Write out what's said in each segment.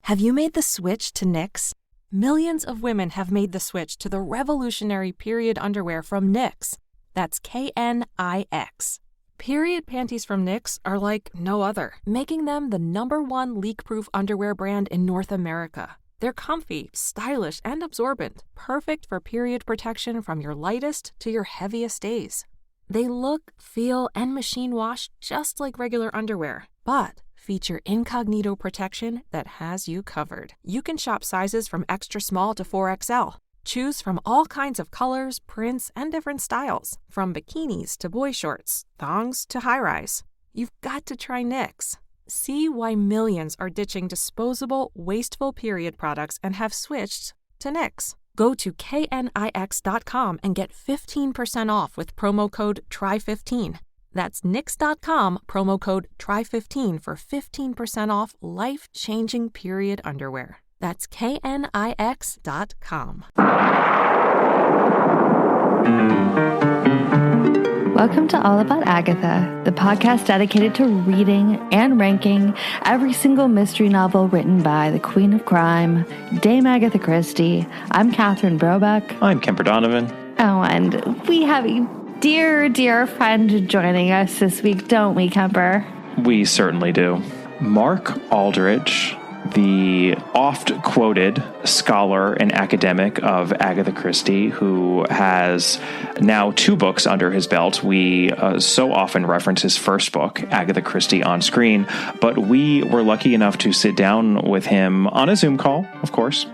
Have you made the switch to Knix? Millions of women have made the switch to the revolutionary period underwear from Knix. That's Knix. Period panties from Knix are like no other, making them the #1 leak-proof underwear brand in North America. They're comfy, stylish, and absorbent, perfect for period protection from your lightest to your heaviest days. They look, feel, and machine wash just like regular underwear, but feature incognito protection that has you covered. You can shop sizes from extra small to 4XL. Choose from all kinds of colors, prints, and different styles, from bikinis to boy shorts, thongs to high-rise. You've got to try Knix. See why millions are ditching disposable, wasteful period products and have switched to Knix. Go to knix.com and get 15% off with promo code TRY15. That's knix.com, promo code TRY15 for 15% off life-changing period underwear. That's knix.com. Welcome to All About Agatha, the podcast dedicated to reading and ranking every single mystery novel written by the Queen of Crime, Dame Agatha Christie. I'm Catherine Brobeck. I'm Kemper Donovan. Oh, and we have a dear, dear friend joining us this week, don't we, Kemper? We certainly do. Mark Aldridge, the oft-quoted scholar and academic of Agatha Christie, who has now 2 books under his belt. We so often reference his first book, Agatha Christie on Screen, but we were lucky enough to sit down with him on a Zoom call, of course,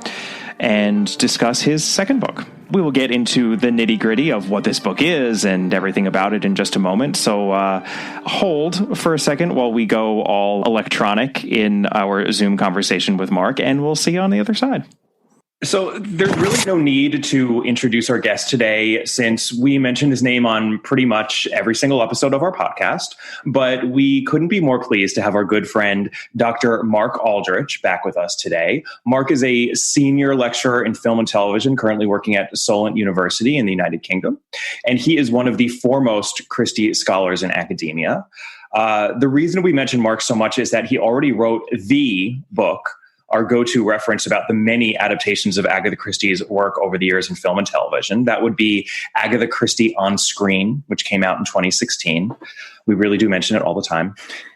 and discuss his second book. We will get into the nitty-gritty of what this book is and everything about it in just a moment. So hold for a second while we go all electronic in our Zoom conversation with Mark, and we'll see you on the other side. So there's really no need to introduce our guest today, since we mentioned his name on pretty much every single episode of our podcast. But we couldn't be more pleased to have our good friend, Dr. Mark Aldridge, back with us today. Mark is a senior lecturer in film and television, currently working at Solent University in the United Kingdom. And he is one of the foremost Christie scholars in academia. The reason we mention Mark so much is that he already wrote the book, our go-to reference about the many adaptations of Agatha Christie's work over the years in film and television. That would be Agatha Christie on Screen, which came out in 2016. We really do mention it all the time.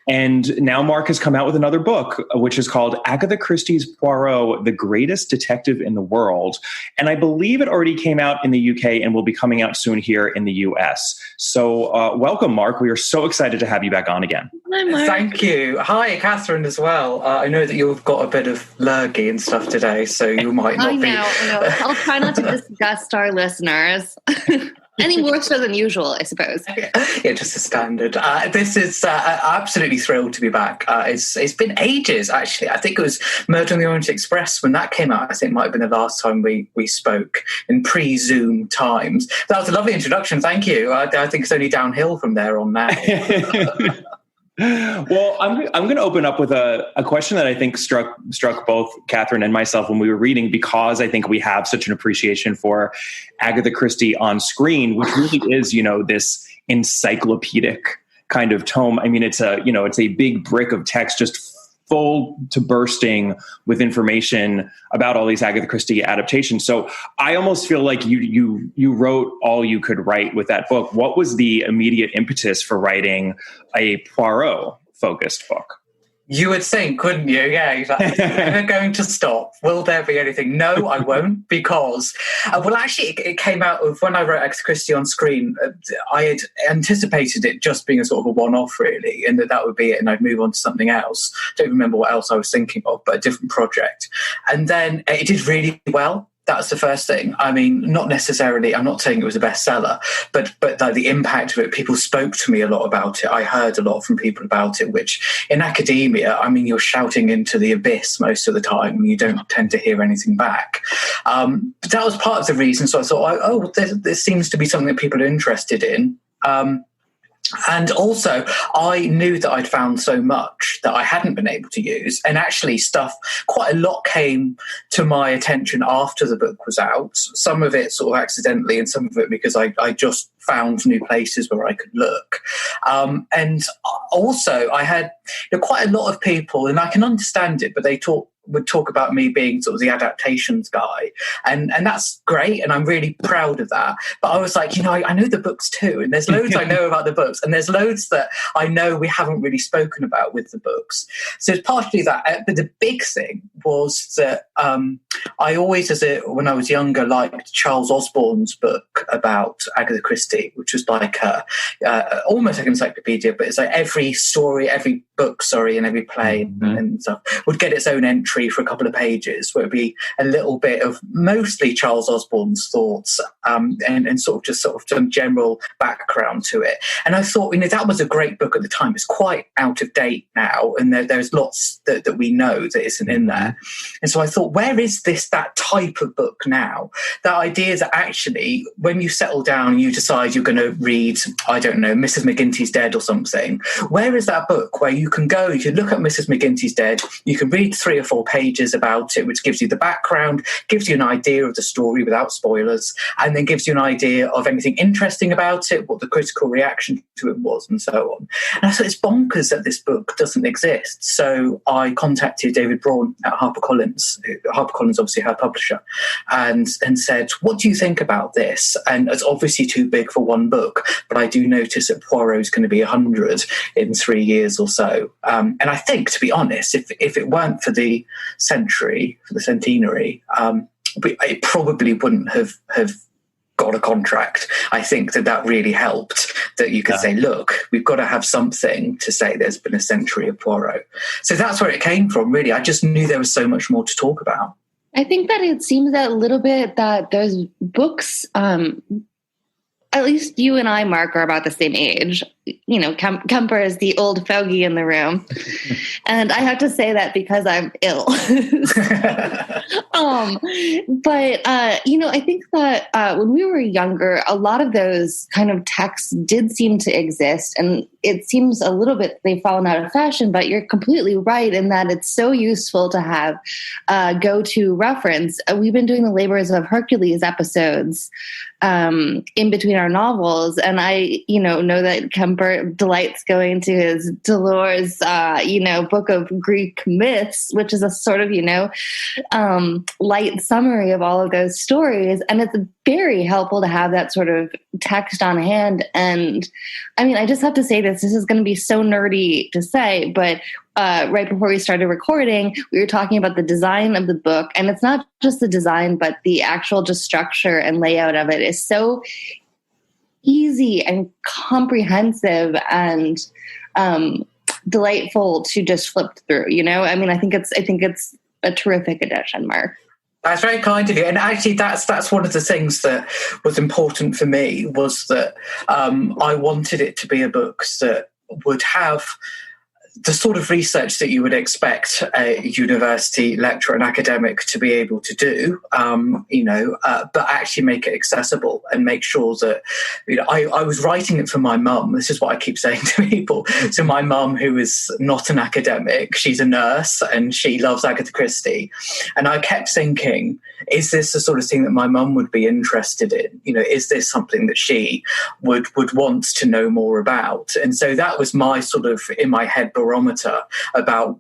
And now Mark has come out with another book, which is called Agatha Christie's Poirot, the Greatest Detective in the World. And I believe it already came out in the UK and will be coming out soon here in the US. So welcome, Mark. We are so excited to have you back on again. Thank you. Hi, Catherine, as well. I know that you've got a bit of lurgy and stuff today, so you might not be... I know. I'll try not to disgust our listeners. Any more so than usual, I suppose. Yeah, just a standard. This is absolutely thrilled to be back. It's been ages, actually. I think it was Murder on the Orient Express when that came out. I think it might have been the last time we spoke in pre-Zoom times. That was a lovely introduction. Thank you. I think it's only downhill from there on now. Well, I'm going to open up with a question that I think struck both Catherine and myself when we were reading, because I think we have such an appreciation for Agatha Christie on Screen, which really is, this encyclopedic kind of tome. I mean, it's a big brick of text, just full to bursting with information about all these Agatha Christie adaptations. So I almost feel like you wrote all you could write with that book. What was the immediate impetus for writing a Poirot-focused book? You would think, couldn't you? Yeah, exactly. Never going to stop. Will there be anything? No, I won't, because, actually, it came out of when I wrote Agatha Christie on Screen. I had anticipated it just being a sort of a one-off, really, and that would be it, and I'd move on to something else. Don't remember what else I was thinking of, but a different project. And then it did really well. That's the first thing. I mean, not necessarily, I'm not saying it was a bestseller, but like the impact of it, people spoke to me a lot about it. I heard a lot from people about it, which in academia, I mean, you're shouting into the abyss most of the time and you don't tend to hear anything back. But that was part of the reason. So I thought, there seems to be something that people are interested in. And also, I knew that I'd found so much that I hadn't been able to use. And actually, quite a lot came to my attention after the book was out. Some of it sort of accidentally, and some of it because I just found new places where I could look. And also, I had quite a lot of people, and I can understand it, but they talk would talk about me being sort of the adaptations guy, and that's great, and I'm really proud of that. But I was like, I know the books too, and there's loads I know about the books, and there's loads that I know we haven't really spoken about with the books. So it's partially that, but the big thing was that I always, when I was younger, liked Charles Osborne's book about Agatha Christie, which was like almost like an encyclopedia, but it's like every book, and every play and stuff would get its own entry for a couple of pages, where it'd be a little bit of mostly Charles Osborne's thoughts and sort of some general background to it. And I thought, that was a great book at the time. It's quite out of date now, and there's lots that we know that isn't in there. And so I thought, where is that type of book now? That idea that actually, when you settle down and you decide you're going to read, I don't know, Mrs. McGinty's Dead or something, where is that book where you can go, you can look at Mrs. McGinty's Dead, you can read 3 or 4 pages about it, which gives you the background, gives you an idea of the story without spoilers, and then gives you an idea of anything interesting about it, what the critical reaction to it was, and so on. And I thought, it's bonkers that this book doesn't exist. So I contacted David Braun at HarperCollins. HarperCollins, obviously her publisher, and said, what do you think about this? And it's obviously too big for one book, but I do notice that Poirot is going to be 100 in 3 years or so. And I think, to be honest, if it weren't for the centenary, it probably wouldn't have got a contract. I think that really helped, that you could say, look, we've got to have something to say there's been a century of Poirot. So that's where it came from, really. I just knew there was so much more to talk about. I think that it seems that a little bit that those books, at least you and I, Mark, are about the same age. Kemper is the old fogey in the room. And I have to say that because I'm ill. But I think that when we were younger, a lot of those kind of texts did seem to exist. And it seems a little bit they've fallen out of fashion, but you're completely right in that it's so useful to have go-to reference. We've been doing the Labors of Hercules episodes in between our novels. And I, know that Kemper delights going to his Dolores, book of Greek myths, which is a sort of, light summary of all of those stories. And it's very helpful to have that sort of text on hand. And I mean, I just have to say this is going to be so nerdy to say, but right before we started recording, we were talking about the design of the book. And it's not just the design, but the actual just structure and layout of it is so easy and comprehensive and delightful to just flip through. I mean, I think it's a terrific addition, Mark. That's very kind of you. And actually, that's one of the things that was important for me, was that I wanted it to be a book that would have the sort of research that you would expect a university lecturer and academic to be able to do, but actually make it accessible and make sure that, I was writing it for my mum. This is what I keep saying to people. So my mum, who is not an academic, she's a nurse and she loves Agatha Christie. And I kept thinking, is this the sort of thing that my mum would be interested in? Is this something that she would want to know more about? And so that was my sort of, in my head, barometer about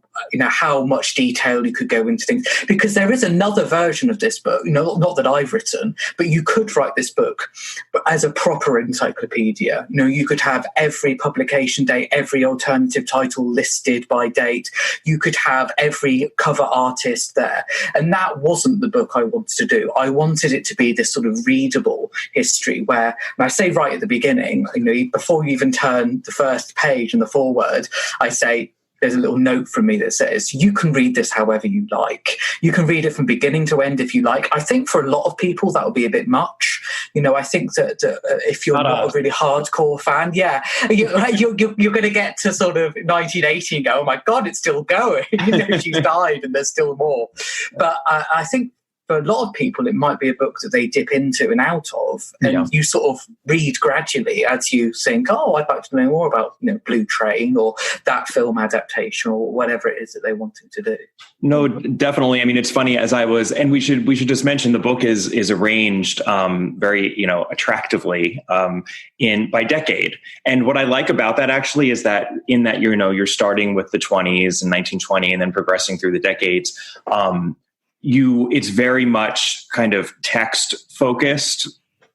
how much detail you could go into things, because there is another version of this book, not that I've written, but you could write this book as a proper encyclopedia. You could have every publication date, every alternative title listed by date. You could have every cover artist there, and that wasn't the book I wanted to do. I wanted it to be this sort of readable history where, and I say right at the beginning, before you even turn the first page in the foreword, I say, there's a little note from me that says, you can read this however you like. You can read it from beginning to end if you like. I think for a lot of people that would be a bit much. I think that if you're not a really hardcore fan, you're going to get to sort of 1980 and go, oh my God, it's still going. She's died and there's still more. But I think for a lot of people, it might be a book that they dip into and out of, and you sort of read gradually as you think, oh, I'd like to know more about, Blue Train or that film adaptation or whatever it is that they wanted to do. No, definitely. I mean, it's funny and we should just mention the book is arranged very, attractively by decade. And what I like about that actually is that you're starting with the 20s and 1920 and then progressing through the decades. It's very much kind of text focused,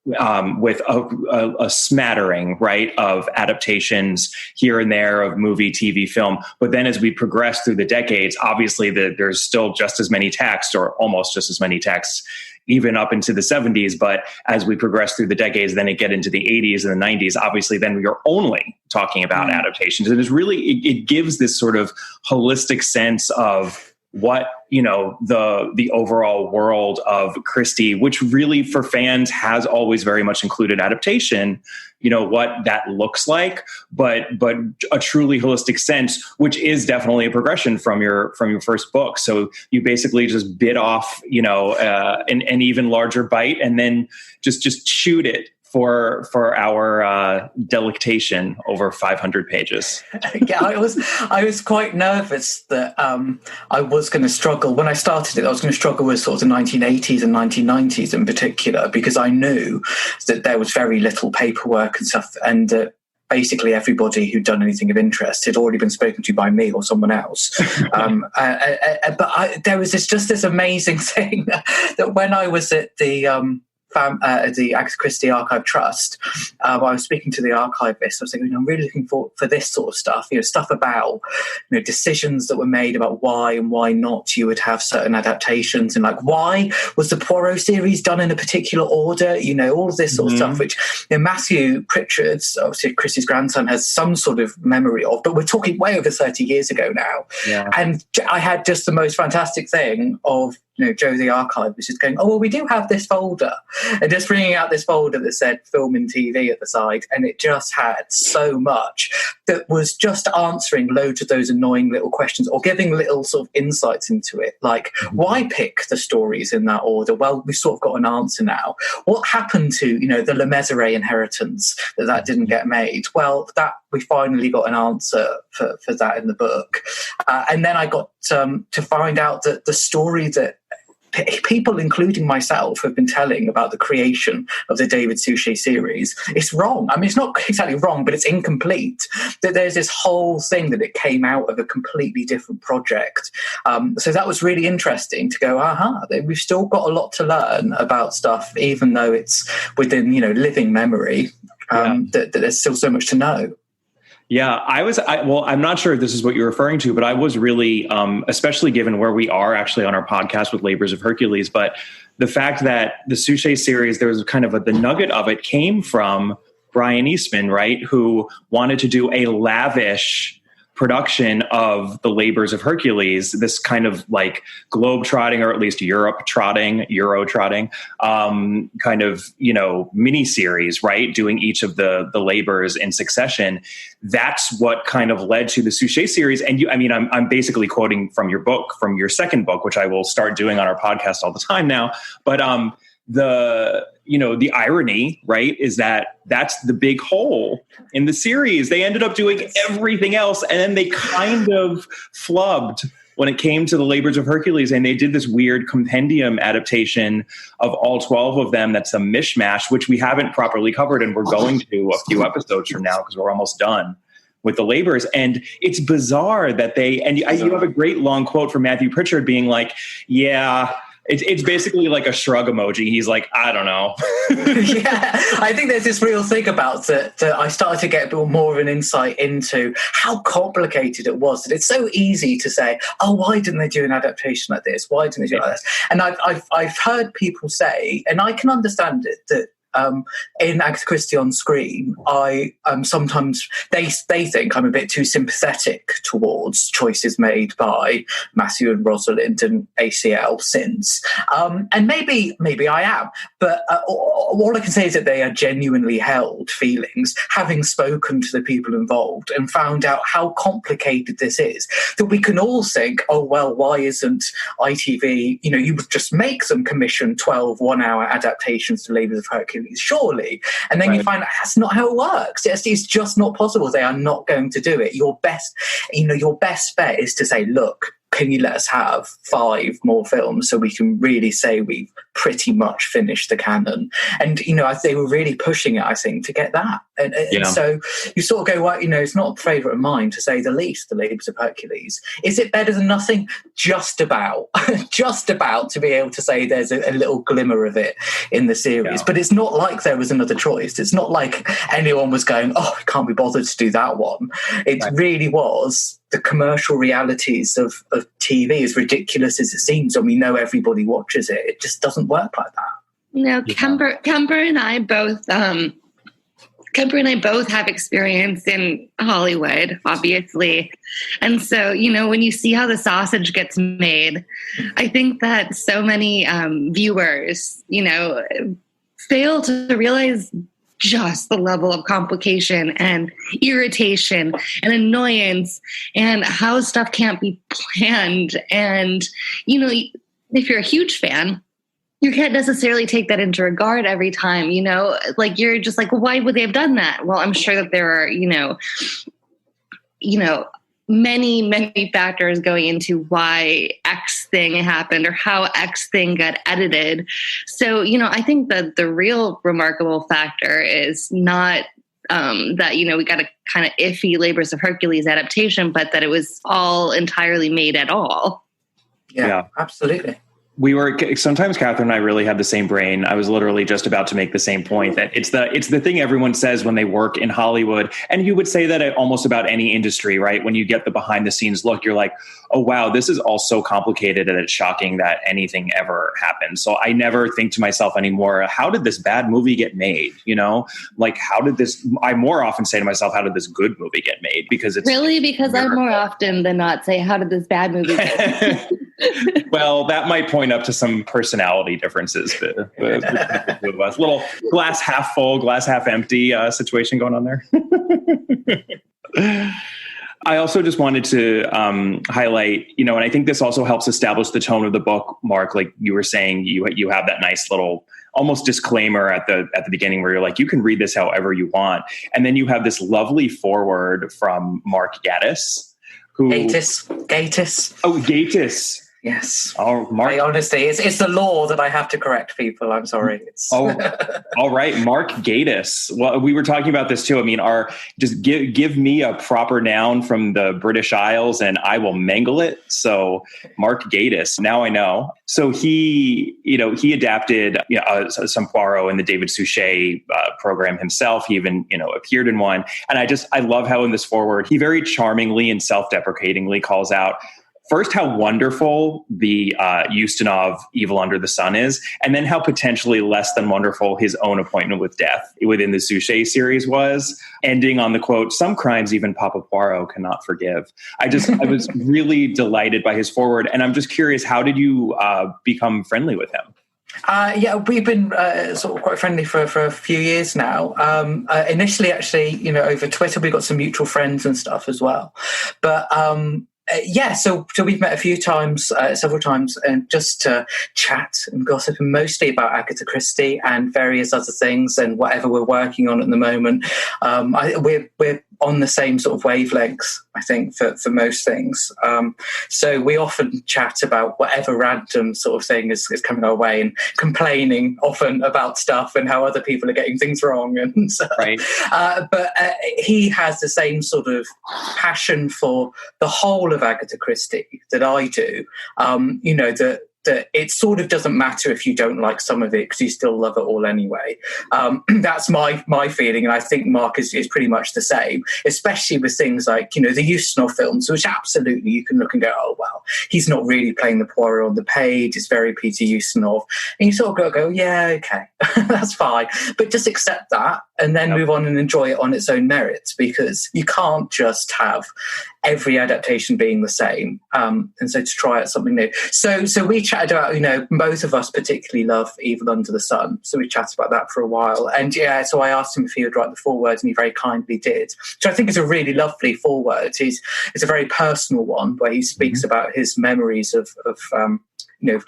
with a smattering, right, of adaptations here and there of movie, TV, film. But then as we progress through the decades, obviously there's still just as many texts, or almost just as many texts, even up into the 70s. But as we progress through the decades, then it get into the 80s and the 90s, obviously then we are only talking about adaptations. And it's really, it gives this sort of holistic sense of what, the overall world of Christie, which really for fans has always very much included adaptation, what that looks like, but a truly holistic sense, which is definitely a progression from your first book. So you basically just bit off, an even larger bite and then just shoot it for our delectation over 500 pages. Yeah, I was quite nervous that I was going to struggle. When I started it, I was going to struggle with sort of the 1980s and 1990s in particular, because I knew that there was very little paperwork and stuff, and basically everybody who'd done anything of interest had already been spoken to by me or someone else. But there was this amazing thing that when I was at the Agatha Christie Archive Trust, I was speaking to the archivist. I was thinking, I'm really looking for this sort of stuff, stuff about decisions that were made about why and why not you would have certain adaptations, and like why was the Poirot series done in a particular order, all of this sort of stuff, which Matthew Pritchard's, obviously Christie's grandson, has some sort of memory of, but we're talking way over 30 years ago now. Yeah. And I had just the most fantastic thing of Joe the archivist is just going, oh, well, we do have this folder, and just bringing out this folder that said film and TV at the side, and it just had so much that was just answering loads of those annoying little questions or giving little sort of insights into it, like why pick the stories in that order? Well, we've sort of got an answer now. What happened to the Le Mesurier inheritance that didn't get made? Well, that we finally got an answer for that in the book, and then I got to find out that the story that people, including myself, have been telling about the creation of the David Suchet series, it's wrong. I mean, it's not exactly wrong, but it's incomplete. That there's this whole thing that it came out of a completely different project. So that was really interesting to go, we've still got a lot to learn about stuff, even though it's within, living memory, that there's still so much to know. Yeah, I'm not sure if this is what you're referring to, but I was really, especially given where we are actually on our podcast with Labors of Hercules, but the fact that the Suchet series, there was kind of the nugget of it came from Brian Eastman, right? Who wanted to do a lavish production of the Labors of Hercules, this kind of like globe trotting, or at least Euro trotting, kind of, mini series, right? Doing each of the labors in succession. That's what kind of led to the Suchet series. And I'm basically quoting from your book, from your second book, which I will start doing on our podcast all the time now. But, the irony, right, is that that's the big hole in the series. They ended up doing everything else, and then they kind of flubbed when it came to the Labors of Hercules, and they did this weird compendium adaptation of all 12 of them. That's a mishmash, which we haven't properly covered, and we're going to a few episodes from now because we're almost done with the Labors. And it's bizarre that you have a great long quote from Matthew Pritchard being like, yeah, it's basically like a shrug emoji. He's like, I don't know. Yeah, I think there's this real thing about that I started to get a bit more of an insight into how complicated it was. That it's so easy to say, oh, why didn't they do an adaptation like this? Why didn't they do it like this? And I've heard people say, and I can understand it, that in Agatha Christie on screen, I sometimes they think I'm a bit too sympathetic towards choices made by Matthew and Rosalind and ACL since, and maybe I am, but all I can say is that they are genuinely held feelings, having spoken to the people involved and found out how complicated this is, that we can all think, oh, well, why isn't ITV, you would just make them commission 12 one-hour adaptations to Labours of Hercules, surely. And then you find out that's not how it works. It's just not possible. They are not going to do it. Your best bet is to say, look, can you let us have 5 more films so we can really say we've pretty much finished the canon? And, they were really pushing it, I think, to get that. And so you sort of go, well, it's not a favourite of mine, to say the least, the Labours of Hercules. Is it better than nothing? Just about. Just about to be able to say there's a little glimmer of it in the series. Yeah. But it's not like there was another choice. It's not like anyone was going, oh, I can't be bothered to do that one. It really was the commercial realities of TV, as ridiculous as it seems, and we know everybody watches it. It just doesn't work like that. Kemper and I both have experience in Hollywood, obviously. And so, when you see how the sausage gets made, I think that so many viewers, fail to realize just the level of complication and irritation and annoyance and how stuff can't be planned. And, if you're a huge fan, you can't necessarily take that into regard every time, you're just like, well, why would they have done that? Well, I'm sure that there are, many, many factors going into why X thing happened or how X thing got edited. So, I think that the real remarkable factor is not that, we got a kind of iffy Labours of Hercules adaptation, but that it was all entirely made at all. Yeah. Absolutely. Sometimes Catherine and I really have the same brain. I was literally just about to make the same point, that it's the thing everyone says when they work in Hollywood. And you would say that at almost about any industry, right? When you get the behind the scenes look, you're like, oh, wow, this is all so complicated and it's shocking that anything ever happened. So I never think to myself anymore, how did this bad movie get made? I more often say to myself, how did this good movie get made? Because it's really, because I more often than not say, how did this bad movie get made? Well, that might point up to some personality differences. The two of us. Little glass half full, glass half empty situation going on there. I also just wanted to highlight, and I think this also helps establish the tone of the book, Mark. Like you were saying, you have that nice little almost disclaimer at the beginning where you're like, you can read this however you want, and then you have this lovely foreword from Mark Gatiss. Gatiss. Oh, Gatiss. Yes. Oh, Mark. Honestly, it's the law that I have to correct people. I'm sorry. All right, Mark Gatiss. Well, we were talking about this too. I mean, just give me a proper noun from the British Isles, and I will mangle it. So, Mark Gatiss. Now I know. So he adapted some Poirot in the David Suchet program himself. He even appeared in one, and I love how in this foreword he very charmingly and self-deprecatingly calls out, first, how wonderful the Ustinov Evil Under the Sun is, and then how potentially less than wonderful his own appointment with death within the Suchet series was, ending on the quote, "Some crimes even Papa Poirot cannot forgive." I was really delighted by his foreword, and I'm just curious, how did you become friendly with him? We've been sort of quite friendly for a few years now. Initially, actually, over Twitter, we got some mutual friends and stuff as well. But so we've met a few times, several times, and just to chat and gossip, and mostly about Agatha Christie and various other things and whatever we're working on at the moment. We're on the same sort of wavelengths, I think, for most things. So we often chat about whatever random sort of thing is coming our way, and complaining often about stuff and how other people are getting things wrong. And so, right. But he has the same sort of passion for the whole of Agatha Christie that I do. That that it sort of doesn't matter if you don't like some of it because you still love it all anyway. That's my feeling, and I think Mark is pretty much the same, especially with things like, the Ustinov films, which absolutely you can look and go, oh, well, he's not really playing the Poirot on the page, it's very Peter Ustinov. And you sort of go, yeah, okay, that's fine. But just accept that and then move on and enjoy it on its own merits, because you can't just have every adaptation being the same. And so to try out something new. So we chatted about, both of us particularly love Evil Under the Sun. So we chatted about that for a while. And so I asked him if he would write the foreword, and he very kindly did. So I think it's a really lovely foreword. It's a very personal one where he speaks about his memories of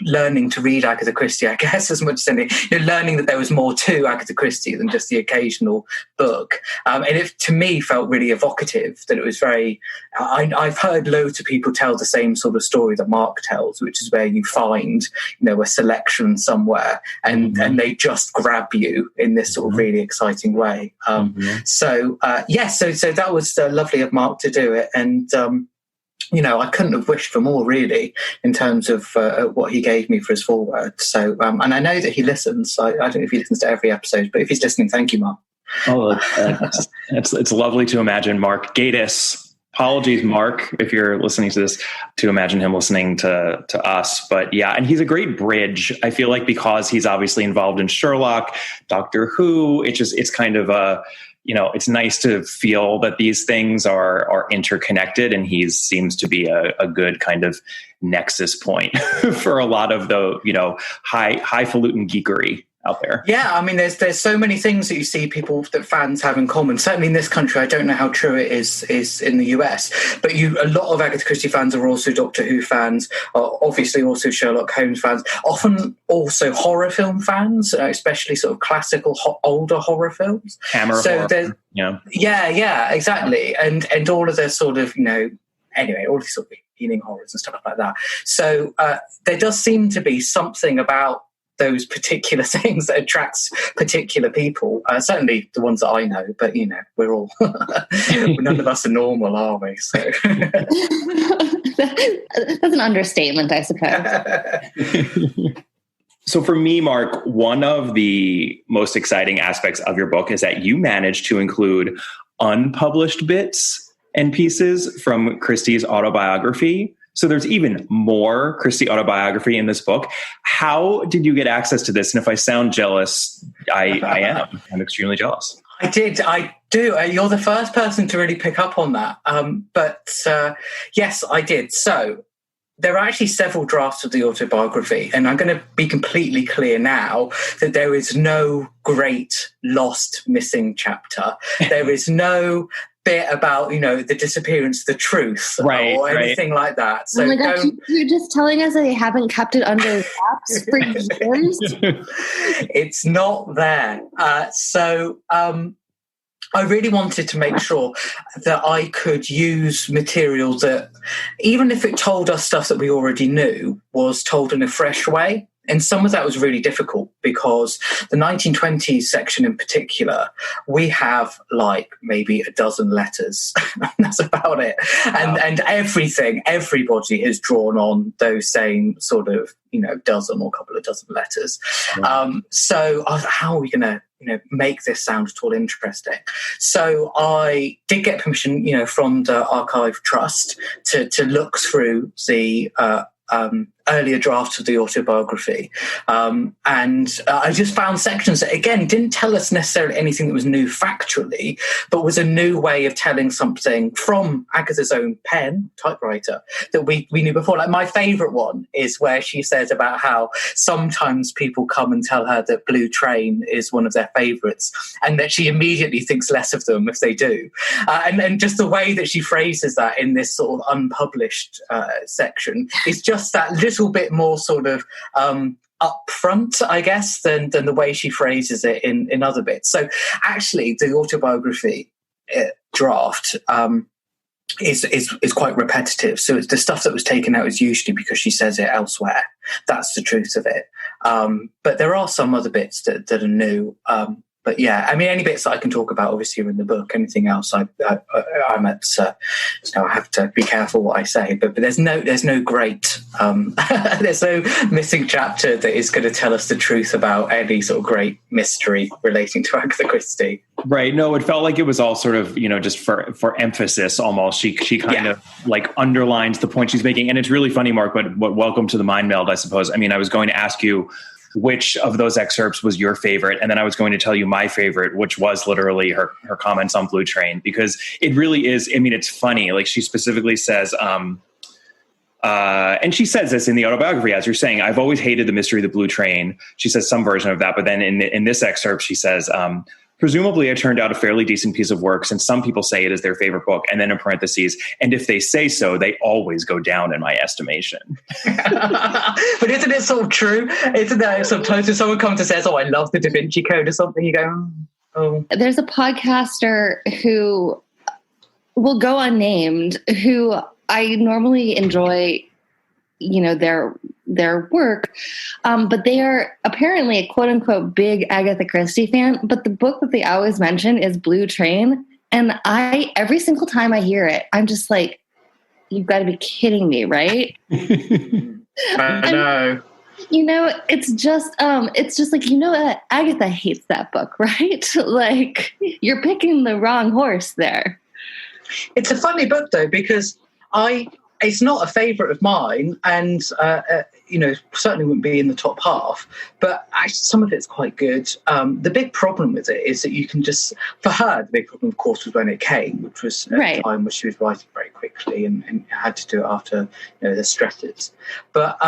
learning to read Agatha Christie, I guess, as much as anything, learning that there was more to Agatha Christie than just the occasional book. And it, to me, felt really evocative, that it was very... I've heard loads of people tell the same sort of story that Mark tells, which is where you find, a selection somewhere and they just grab you in this sort of really exciting way. So that was lovely of Mark to do it. And... I couldn't have wished for more, really, in terms of what he gave me for his foreword. So, and I know that he listens. I don't know if he listens to every episode, but if he's listening, thank you, Mark. Oh, it's lovely to imagine Mark Gatiss. Apologies, Mark, if you're listening to this, to imagine him listening to us. But yeah, and he's a great bridge. I feel like because he's obviously involved in Sherlock, Doctor Who, it's kind of a... it's nice to feel that these things are interconnected, and he seems to be a good kind of nexus point for a lot of the, highfalutin geekery out there. Yeah, I mean, there's so many things that you see that fans have in common. Certainly in this country, I don't know how true it is in the US, but a lot of Agatha Christie fans are also Doctor Who fans, obviously also Sherlock Holmes fans, often also horror film fans, especially sort of classical older horror films. Hammer horror. Yeah, exactly. And all of the sort of, anyway, all these sort of healing horrors and stuff like that. So there does seem to be something about those particular things that attracts particular people, certainly the ones that I know, but we're all none of us are normal, are we? So that's an understatement, I suppose. So for me, Mark, one of the most exciting aspects of your book is that you managed to include unpublished bits and pieces from Christie's autobiography. So there's even more Christie autobiography in this book. How did you get access to this? And if I sound jealous, I am. I'm extremely jealous. I do. You're the first person to really pick up on that. But yes, I did. So there are actually several drafts of the autobiography, and I'm going to be completely clear now that there is no great lost missing chapter. There is no bit about the disappearance of the truth or anything like that. So you're just telling us that they haven't kept it under wraps for years. It's not there. So I really wanted to make sure that I could use material that, even if it told us stuff that we already knew, was told in a fresh way. And some of that was really difficult because the 1920s section in particular, we have like maybe a dozen letters. That's about it. And everybody has drawn on those same sort of, dozen or couple of dozen letters. So I was like, how are we going to, make this sound at all interesting? So I did get permission, from the Archive Trust to look through the earlier drafts of the autobiography. And I just found sections that, again, didn't tell us necessarily anything that was new factually, but was a new way of telling something from Agatha's own pen, typewriter, that we knew before. Like, my favourite one is where she says about how sometimes people come and tell her that Blue Train is one of their favourites, and that she immediately thinks less of them if they do. And just the way that she phrases that in this sort of unpublished section is just that little bit more sort of upfront, I guess, than the way she phrases it in other bits. So actually, the autobiography draft is quite repetitive. So the stuff that was taken out is usually because she says it elsewhere. That's the truth of it. But there are some other bits that are new. But yeah, I mean, any bits that I can talk about, obviously, are in the book. Anything else, I'm at. So I have to be careful what I say. But there's no great, there's no missing chapter that is going to tell us the truth about any sort of great mystery relating to Agatha Christie. Right. No, it felt like it was all sort of, just for emphasis almost. She kind of like underlines the point she's making. And it's really funny, Mark, but welcome to the mind meld, I suppose. I mean, I was going to ask you which of those excerpts was your favorite. And then I was going to tell you my favorite, which was literally her comments on Blue Train, because it really is. I mean, it's funny. Like she specifically says, and she says this in the autobiography, as you're saying, I've always hated the mystery of the Blue Train. She says some version of that. But then in this excerpt, she says, presumably it turned out a fairly decent piece of work, since some people say it is their favorite book. And then in parentheses, and if they say so, they always go down in my estimation. But isn't it sort of true? Isn't that sometimes when someone comes and says, oh, I love the Da Vinci Code or something, you go, oh. There's a podcaster who will go unnamed, who I normally enjoy, their work, but they are apparently a quote unquote big Agatha Christie fan. But the book that they always mention is Blue Train, and every single time I hear it, I'm just like, "You've got to be kidding me, right?" I know. It's just like, Agatha hates that book, right? Like, you're picking the wrong horse there. It's a funny book though, because it's not a favourite of mine, and certainly wouldn't be in the top half. But actually, some of it's quite good. The big problem with it is that you can just, for her, the big problem, of course, was when it came, which was at a time where she was writing very quickly and had to do it after the stresses. But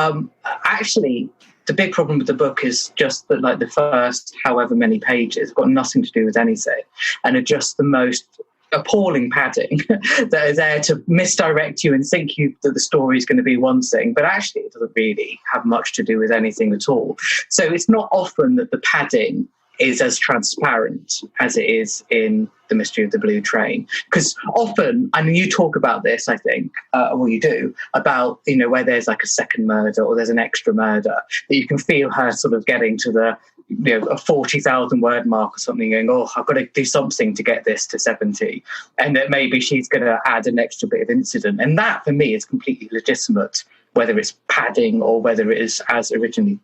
actually, the big problem with the book is just that, like, the first however many pages have got nothing to do with anything, and are just the most appalling padding that are there to misdirect you and think that the story is going to be one thing, but actually it doesn't really have much to do with anything at all. So it's not often that the padding is as transparent as it is in The Mystery of the Blue Train. Because often, I mean, you talk about this, I think, you do, about, where there's like a second murder or there's an extra murder, that you can feel her sort of getting to the a 40,000 word mark or something, going, oh, I've got to do something to get this to 70. And that maybe she's going to add an extra bit of incident. And that, for me, is completely legitimate, whether it's padding or whether it is as originally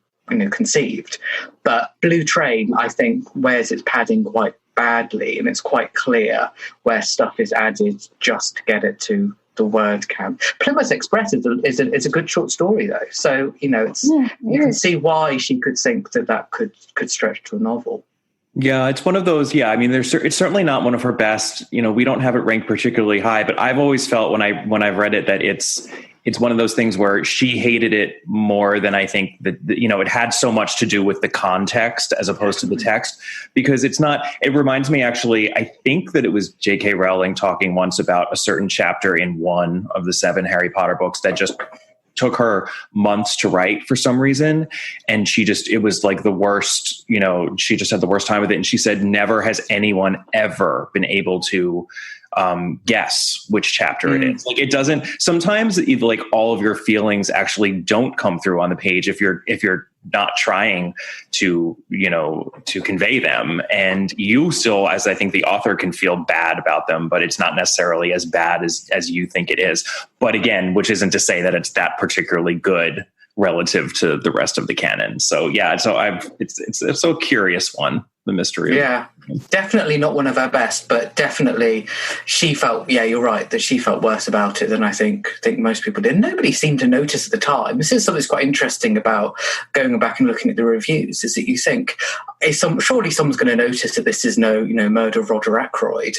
conceived. But Blue Train, I think, wears its padding quite badly, and it's quite clear where stuff is added just to get it to the word count. Plymouth Express is a good short story, though. So, you can see why she could think that could stretch to a novel. Yeah, it's one of those. Yeah, I mean, it's certainly not one of her best. We don't have it ranked particularly high, but I've always felt when I've read it that it's one of those things where she hated it more than I think that, it had so much to do with the context as opposed to the text, because it reminds me, actually, I think that it was J.K. Rowling talking once about a certain chapter in one of the 7 Harry Potter books that just took her months to write for some reason. And it was like the worst, she just had the worst time with it. And she said, never has anyone ever been able to guess which chapter it is. Like, it doesn't, sometimes like all of your feelings actually don't come through on the page if you're not trying to convey them, and you still, as I think the author, can feel bad about them, but it's not necessarily as bad as you think it is. But again, which isn't to say that it's that particularly good relative to the rest of the canon. So yeah, it's a so curious one, the mystery. Yeah, definitely not one of our best, but definitely she felt, yeah, you're right, that she felt worse about it than I think most people did. Nobody seemed to notice at the time. This is something that's quite interesting about going back and looking at the reviews, is that you think, surely someone's going to notice that this is no murder of Roger Ackroyd.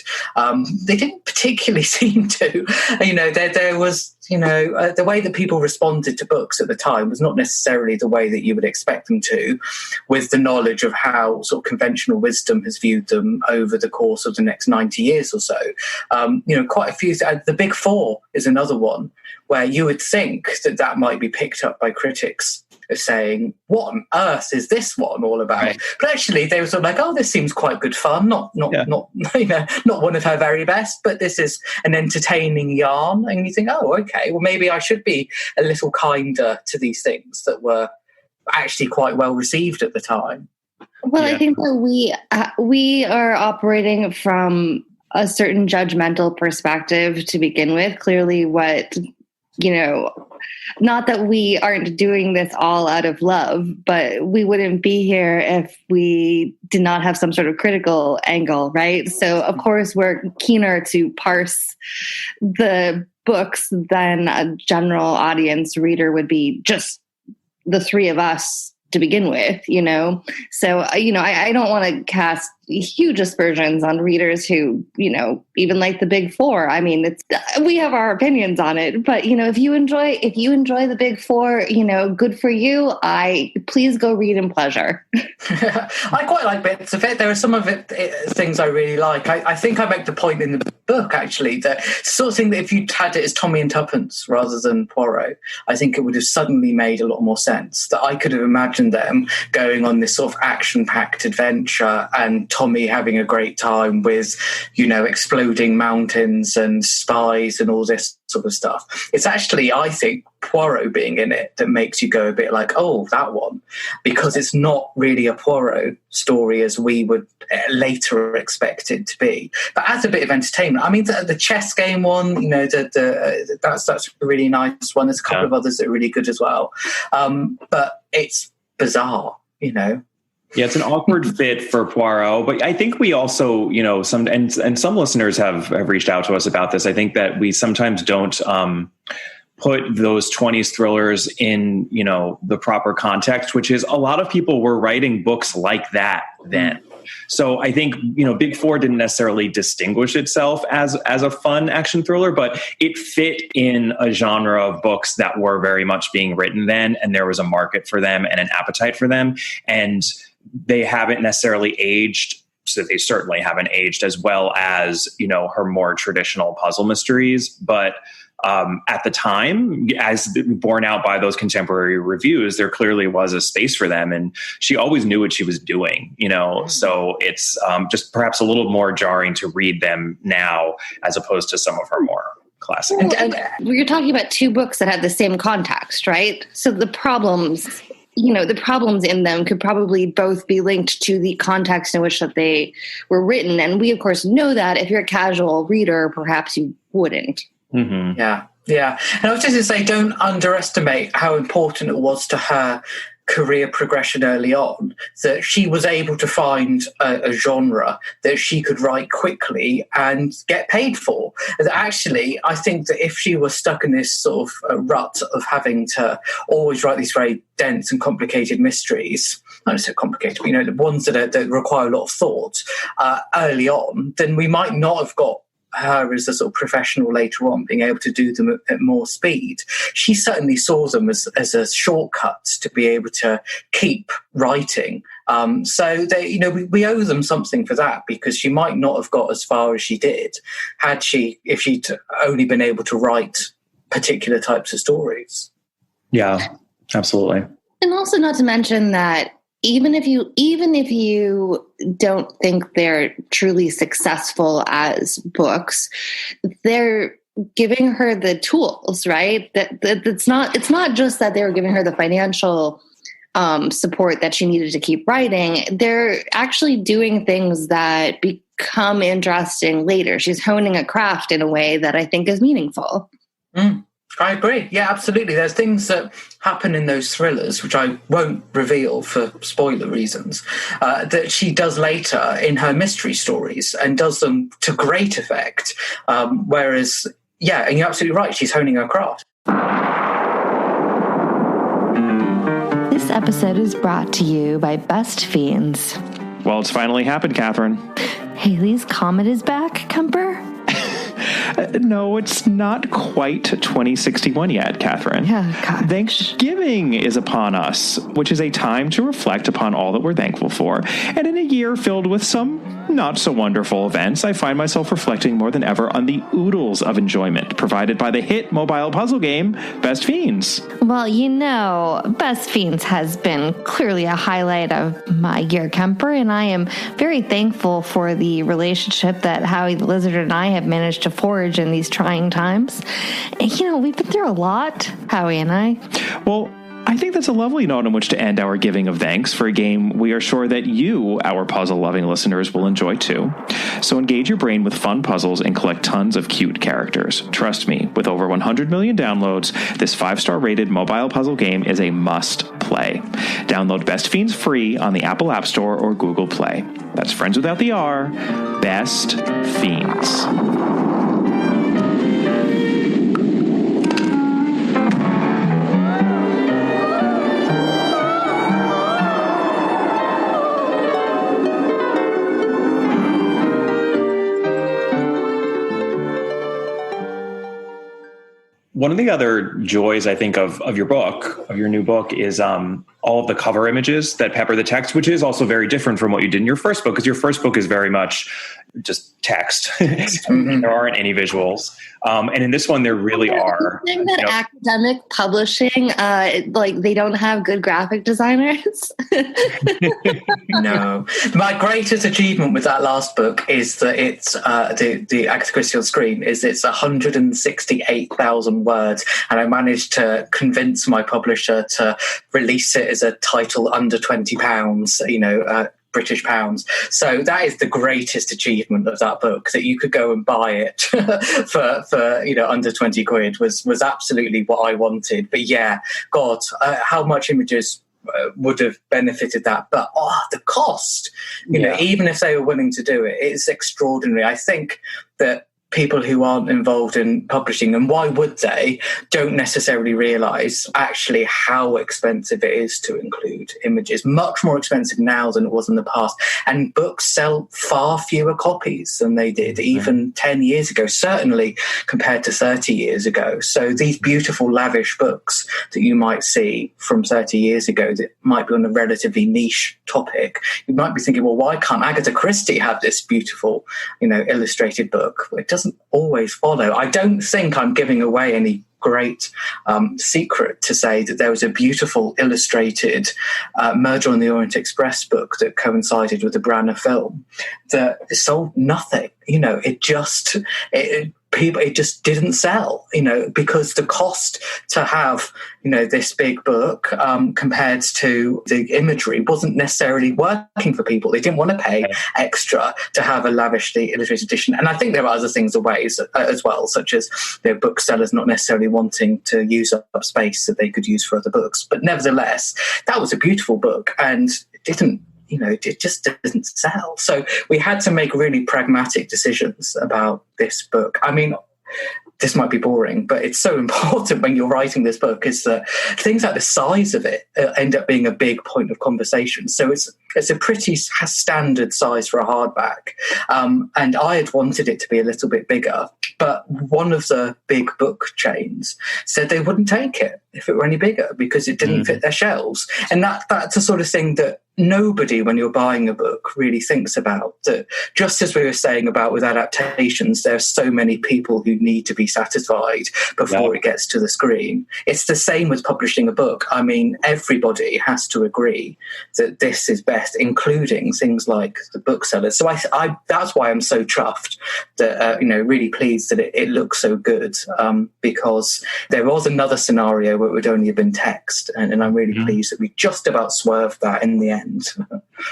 They didn't particularly seem to. There was, the way that people responded to books at the time was not necessarily the way that you would expect them to, with the knowledge of how sort of conventional wisdom has viewed them over the course of the next 90 years or so. Quite a few. The Big Four is another one where you would think that might be picked up by critics of saying, what on earth is this one all about? Right. But actually they were sort of like, oh, this seems quite good fun. Not one of her very best, but this is an entertaining yarn. And you think, oh, okay, well, maybe I should be a little kinder to these things that were actually quite well received at the time. Well, I think that we are operating from a certain judgmental perspective to begin with. Clearly, not that we aren't doing this all out of love, but we wouldn't be here if we did not have some sort of critical angle, right? So, of course, we're keener to parse the books than a general audience reader would be, just the three of us to begin with, So, I don't want to cast huge aspersions on readers who, even like the Big Four. I mean, we have our opinions on it, but, if you enjoy the Big Four, good for you. Please go read in pleasure. I quite like bits of it. There are some of it things I really like. I think I make the point in the book, actually, that sort of thing that if you'd had it as Tommy and Tuppence rather than Poirot, I think it would have suddenly made a lot more sense. That I could have imagined them going on this sort of action-packed adventure and Tommy having a great time with, exploding mountains and spies and all this sort of stuff. It's actually, I think, Poirot being in it that makes you go a bit like, oh, that one, because it's not really a Poirot story as we would later expect it to be. But as a bit of entertainment, I mean, the chess game one, that's a really nice one. There's a couple of others that are really good as well. But it's bizarre, Yeah, it's an awkward fit for Poirot, but I think we also, some listeners have reached out to us about this. I think that we sometimes don't put those 20s thrillers in, the proper context, which is a lot of people were writing books like that then. So I think, Big Four didn't necessarily distinguish itself as a fun action thriller, but it fit in a genre of books that were very much being written then, and there was a market for them and an appetite for them. And they haven't necessarily aged, so they certainly haven't aged as well as, her more traditional puzzle mysteries. But at the time, as borne out by those contemporary reviews, there clearly was a space for them. And she always knew what she was doing, so it's just perhaps a little more jarring to read them now as opposed to some of her more classic. And you're talking about two books that have the same context, right? So the problems in them could probably both be linked to the context in which that they were written. And we, of course, know that if you're a casual reader, perhaps you wouldn't. Mm-hmm. Yeah. And I was just going to say, don't underestimate how important it was to her career progression early on, that she was able to find a genre that she could write quickly and get paid for. Actually, I think that if she was stuck in this sort of rut of having to always write these very dense and complicated mysteries, not so complicated, but, the ones that require a lot of thought early on, then we might not have got her as a sort of professional later on, being able to do them at more speed. She certainly saw them as a shortcut to be able to keep writing. So they, we owe them something for that, because she might not have got as far as she did if she'd only been able to write particular types of stories. Yeah, absolutely. And also, not to mention that even if you don't think they're truly successful as books, they're giving her the tools, right? It's not just that they were giving her the financial support that she needed to keep writing. They're actually doing things that become interesting later. She's honing a craft in a way that I think is meaningful. I agree. Yeah, absolutely. There's things that happen in those thrillers, which I won't reveal for spoiler reasons, that she does later in her mystery stories, and does them to great effect. Whereas, yeah, and you're absolutely right, she's honing her craft. This episode is brought to you by Best Fiends. Well, it's finally happened, Catherine. Haley's Comet is back, Kemper? No, it's not quite 2061 yet, Catherine. Yeah, gosh. Thanksgiving is upon us, which is a time to reflect upon all that we're thankful for. And in a year filled with some not so wonderful events, I find myself reflecting more than ever on the oodles of enjoyment provided by the hit mobile puzzle game, Best Fiends. Well, Best Fiends has been clearly a highlight of my year, Kemper, and I am very thankful for the relationship that Howie the Lizard and I have managed to forge in these trying times. And, we've been through a lot, Howie and I. Well, I think that's a lovely note on which to end our giving of thanks for a game we are sure that you, our puzzle-loving listeners, will enjoy too. So engage your brain with fun puzzles and collect tons of cute characters. Trust me, with over 100 million downloads, this 5-star rated mobile puzzle game is a must-play. Download Best Fiends free on the Apple App Store or Google Play. That's friends without the R, Best Fiends. One of the other joys, I think, of your book, of your new book, is all of the cover images that pepper the text, which is also very different from what you did in your first book, because your first book is very much just text. There aren't any visuals. And in this one, there really are. I think that academic publishing, they don't have good graphic designers. No. My greatest achievement with that last book is that it's the Agatha Christie on screen is it's 168,000 words, and I managed to convince my publisher to release it as a title under £20, British pounds. So that is the greatest achievement of that book, that you could go and buy it for under 20 quid was absolutely what I wanted. But yeah, God, how much images would have benefited that, but the cost, even if they were willing to do it, it's extraordinary. I think that people who aren't involved in publishing, and why would they, don't necessarily realise actually how expensive it is to include images. Much more expensive now than it was in the past. And books sell far fewer copies than they did even 10 years ago, certainly compared to 30 years ago. So these beautiful, lavish books that you might see from 30 years ago that might be on a relatively niche topic, you might be thinking, well, why can't Agatha Christie have this beautiful, illustrated book? It doesn't always follow. I don't think I'm giving away any great secret to say that there was a beautiful illustrated Murder on the Orient Express book that coincided with the Branagh film that sold nothing. It just didn't sell, because the cost to have, this big book compared to the imagery wasn't necessarily working for people. They didn't want to pay extra to have a lavishly illustrated edition. And I think there are other things and ways as well, such as booksellers not necessarily wanting to use up space that they could use for other books. But nevertheless, that was a beautiful book, and it didn't. It just didn't sell. So we had to make really pragmatic decisions about this book. I mean, this might be boring, but it's so important when you're writing this book, is that things like the size of it end up being a big point of conversation. So it's a pretty standard size for a hardback. And I had wanted it to be a little bit bigger, but one of the big book chains said they wouldn't take it if it were any bigger because it didn't fit their shelves. And that's the sort of thing that nobody, when you're buying a book, really thinks about. That just as we were saying about with adaptations, there are so many people who need to be satisfied before it gets to the screen. It's the same with publishing a book. I mean, everybody has to agree that this is best, including things like the booksellers. So I that's why I'm so chuffed that, really pleased that it looks so good, because there was another scenario where it would only have been text, and I'm really pleased that we just about swerved that in the end.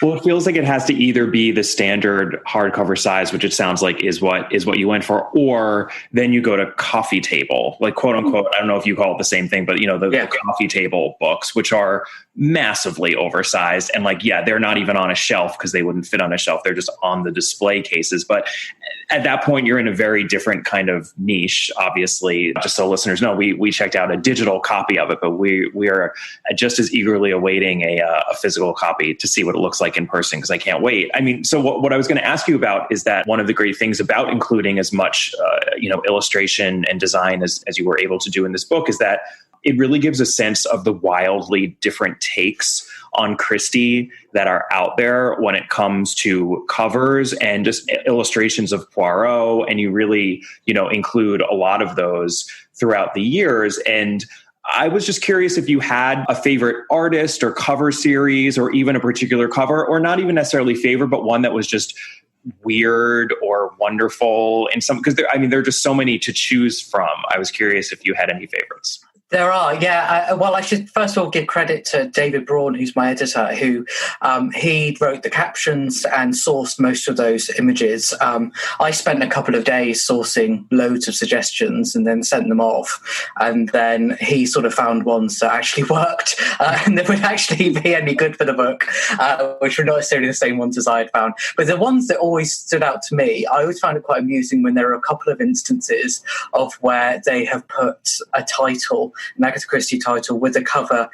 Well, it feels like it has to either be the standard hardcover size, which it sounds like is what you went for, or then you go to coffee table, like quote unquote. I don't know if you call it the same thing, but the coffee table books, which are massively oversized, and they're not even on a shelf because they wouldn't fit on a shelf. They're just on the display cases. But at that point, you're in a very different kind of niche. Obviously, just so listeners know, we checked out a digital copy of it, but we are just as eagerly awaiting a physical copy to see what it looks like in person, because I can't wait. I mean, so what I was going to ask you about is that one of the great things about including as much illustration and design as you were able to do in this book is that it really gives a sense of the wildly different takes on Christie that are out there when it comes to covers and just illustrations of Poirot. And you really, include a lot of those throughout the years. And I was just curious if you had a favorite artist or cover series or even a particular cover, or not even necessarily favorite, but one that was just weird or wonderful in some, because there are just so many to choose from. I was curious if you had any favorites. There are, yeah. Well, I should first of all give credit to David Braun, who's my editor, who he wrote the captions and sourced most of those images. I spent a couple of days sourcing loads of suggestions and then sent them off. And then he sort of found ones that actually worked and that would actually be any good for the book, which were not necessarily the same ones as I had found. But the ones that always stood out to me, I always found it quite amusing when there are a couple of instances of where they have put a title, an Agatha Christie title, with a cover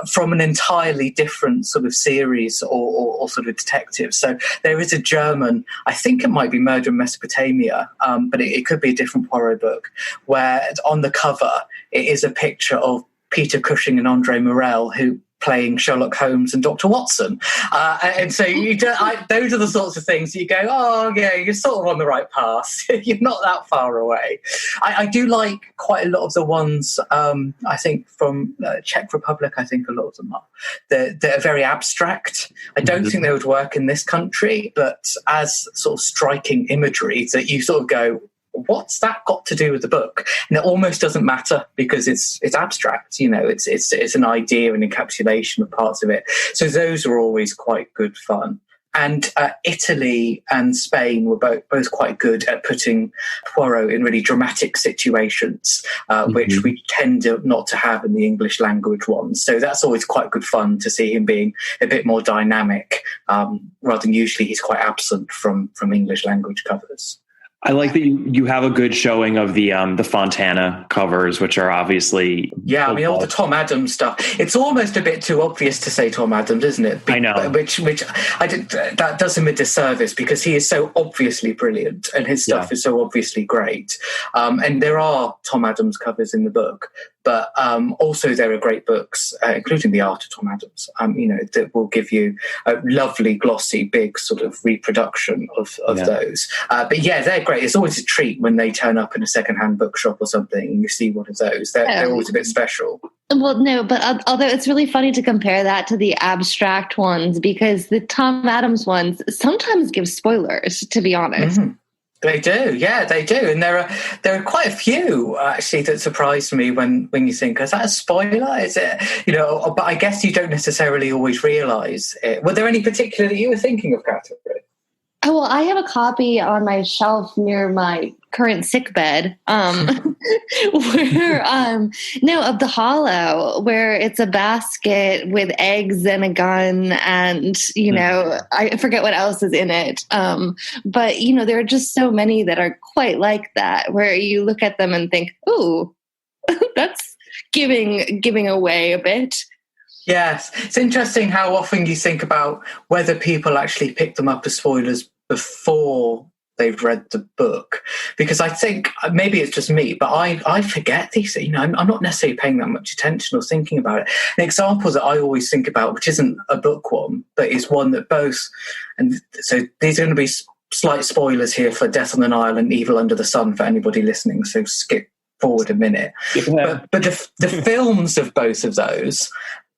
from an entirely different sort of series or sort of detective. So there is a German, I think it might be Murder in Mesopotamia, but it could be a different Poirot book, where on the cover it is a picture of Peter Cushing and Andre Morel, who playing Sherlock Holmes and Dr. Watson. And so those are the sorts of things you go, oh, yeah, you're sort of on the right path. You're not that far away. I do like quite a lot of the ones, I think, from Czech Republic, I think a lot of them are. They're very abstract. I don't think they would work in this country, but as sort of striking imagery that you sort of go, what's that got to do with the book? And it almost doesn't matter because it's abstract, you know, it's an idea and encapsulation of parts of it. So those are always quite good fun. And Italy and Spain were both quite good at putting Poirot in really dramatic situations, which we tend not to have in the English language ones. So that's always quite good fun to see him being a bit more dynamic, rather than usually he's quite absent from English language covers. I like that you have a good showing of the Fontana covers, which are obviously... Yeah, I mean, all the Tom Adams stuff. It's almost a bit too obvious to say Tom Adams, isn't it? I know. Which that does him a disservice because he is so obviously brilliant and his stuff is so obviously great. And there are Tom Adams covers in the book, but also there are great books, including The Art of Tom Adams, you know, that will give you a lovely, glossy, big sort of reproduction of those. But yeah, they're great. It's always a treat when they turn up in a secondhand bookshop or something and you see one of those. They're always a bit special. Well, no, but although it's really funny to compare that to the abstract ones because the Tom Adams ones sometimes give spoilers, to be honest. Mm-hmm. They do, yeah, they do, and there are quite a few actually that surprised me when you think, is that a spoiler? Is it, you know? But I guess you don't necessarily always realise it. Were there any particular that you were thinking of, Catherine? Oh, well, I have a copy on my shelf near my current sickbed, where of The Hollow, where it's a basket with eggs and a gun, and you know, I forget what else is in it. But you know, there are just so many that are quite like that, where you look at them and think, "Ooh, that's giving away a bit." Yes, it's interesting how often you think about whether people actually pick them up as spoilers before they've read the book, because I think maybe it's just me, but I forget these. You know, I'm not necessarily paying that much attention or thinking about it. An example that I always think about, which isn't a book one, but is one that both, and so these are going to be slight spoilers here for Death on the Nile and Evil Under the Sun for anybody listening. So skip forward a minute. Yeah. But the films of both of those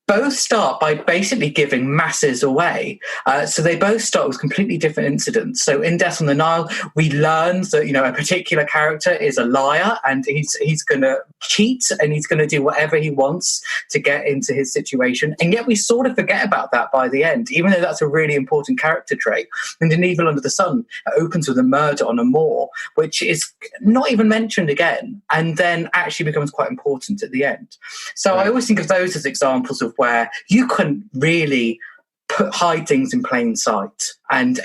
both start by basically giving masses away. So they both start with completely different incidents. So in Death on the Nile, we learn that, you know, a particular character is a liar and he's going to cheat and he's going to do whatever he wants to get into his situation. And yet we sort of forget about that by the end, even though that's a really important character trait. And in Evil Under the Sun, it opens with a murder on a moor, which is not even mentioned again, and then actually becomes quite important at the end. So I always think of those as examples of where you can really hide things in plain sight, and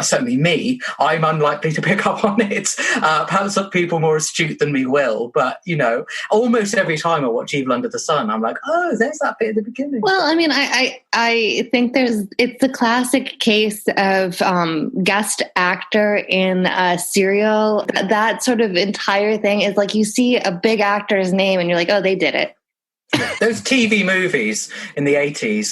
certainly me, I'm unlikely to pick up on it. Perhaps some people more astute than me will, but you know, almost every time I watch Evil Under the Sun, I'm like, oh, there's that bit at the beginning. Well, I mean, I think it's the classic case of guest actor in a serial. That sort of entire thing is like you see a big actor's name and you're like, oh, they did it. Those TV movies in the 80s,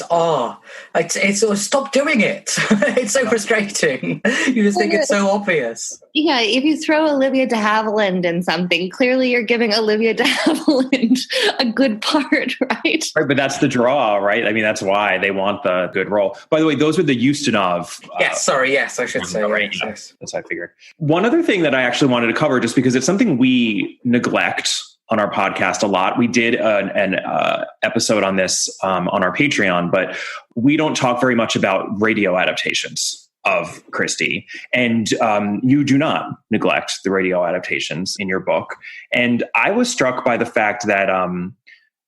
it's stop doing it. It's so frustrating. You just think it's so obvious. Yeah, if you throw Olivia de Havilland in something, clearly you're giving Olivia de Havilland a good part, right? Right, but that's the draw, right? I mean, that's why they want the good role. By the way, those are the Ustinov. Yes, I should say. Right, yes. That's what I figured. One other thing that I actually wanted to cover, just because it's something we neglect on our podcast a lot. We did an episode on this on our Patreon, but we don't talk very much about radio adaptations of Christie. And you do not neglect the radio adaptations in your book. And I was struck by the fact that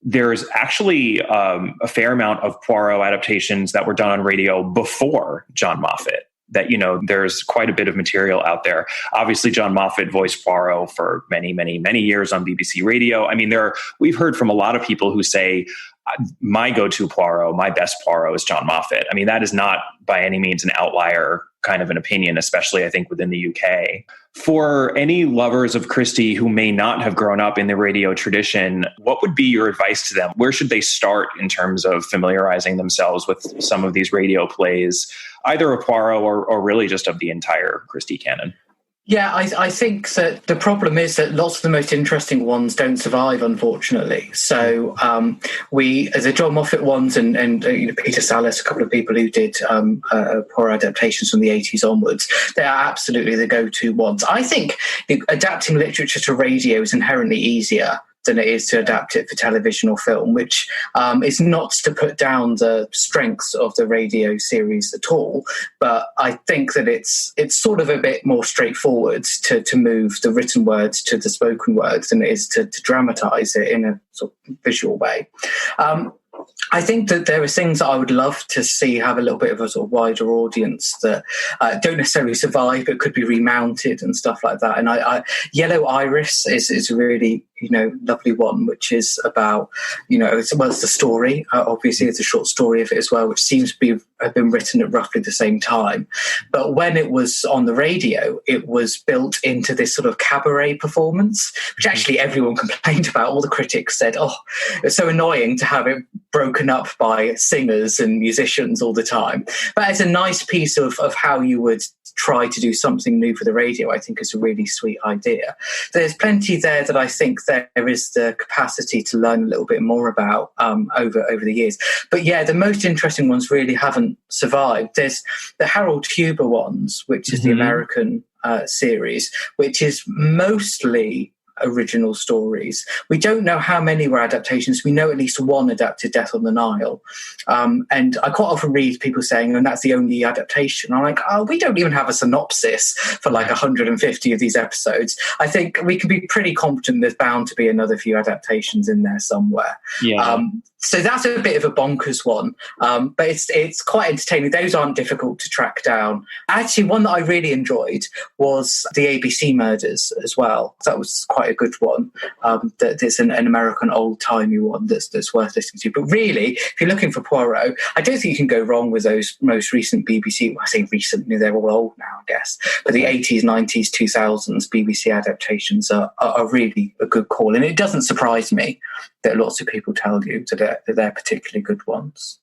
there's actually a fair amount of Poirot adaptations that were done on radio before John Moffat. That, there's quite a bit of material out there. Obviously, John Moffat voiced Poirot for many, many, many years on BBC Radio. I mean, we've heard from a lot of people who say, my go-to Poirot, my best Poirot is John Moffat. I mean, that is not by any means an outlier kind of an opinion, especially I think within the UK. For any lovers of Christie who may not have grown up in the radio tradition, what would be your advice to them? Where should they start in terms of familiarizing themselves with some of these radio plays, either of Poirot or really just of the entire Christie canon? Yeah, I think that the problem is that lots of the most interesting ones don't survive, unfortunately. So the John Moffat ones and Peter Sallis, a couple of people who did Poirot adaptations from the 80s onwards, they are absolutely the go-to ones. I think adapting literature to radio is inherently easier than it is to adapt it for television or film, which is not to put down the strengths of the radio series at all. But I think that it's sort of a bit more straightforward to move the written words to the spoken words than it is to dramatise it in a sort of visual way. I think that there are things that I would love to see have a little bit of a sort of wider audience that don't necessarily survive but could be remounted and stuff like that. And Yellow Iris is a really lovely one, which is about as well as the story. Obviously, it's a short story of it as well, which seems to have been written at roughly the same time. But when it was on the radio, it was built into this sort of cabaret performance, which actually everyone complained about. All the critics said, "Oh, it's so annoying to have it broken up by singers and musicians all the time." But it's a nice piece of how you would try to do something new for the radio. I think is a really sweet idea. There's plenty there that I think there is the capacity to learn a little bit more about over the years. But yeah, the most interesting ones really haven't survived. There's the Harold Huber ones, which is the American series, which is mostly original stories. We don't know how many were adaptations. We know at least one adapted Death on the Nile. And I quite often read people saying, and that's the only adaptation. I'm like, we don't even have a synopsis for like 150 of these episodes. I think we can be pretty confident there's bound to be another few adaptations in there somewhere. Yeah. So that's a bit of a bonkers one, but it's quite entertaining. Those aren't difficult to track down. Actually, one that I really enjoyed was the ABC Murders as well. That was quite a good one. There's an American old-timey one that's worth listening to. But really, if you're looking for Poirot, I don't think you can go wrong with those most recent BBC, I say recently, they're all old now, I guess, but the 80s, 90s, 2000s BBC adaptations are really a good call. And it doesn't surprise me that lots of people tell you that they're particularly good ones.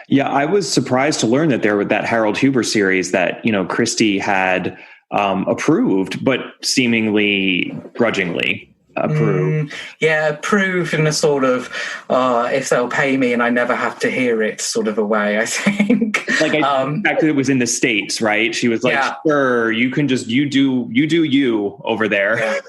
Yeah, I was surprised to learn that there was that Harold Huber series that, Christie had approved, but seemingly grudgingly approved. Approved in a sort of, if they'll pay me and I never have to hear it sort of a way, I think. Like the fact that it was in the States, right? She was like, sure, you can just, you do you over there. Yeah.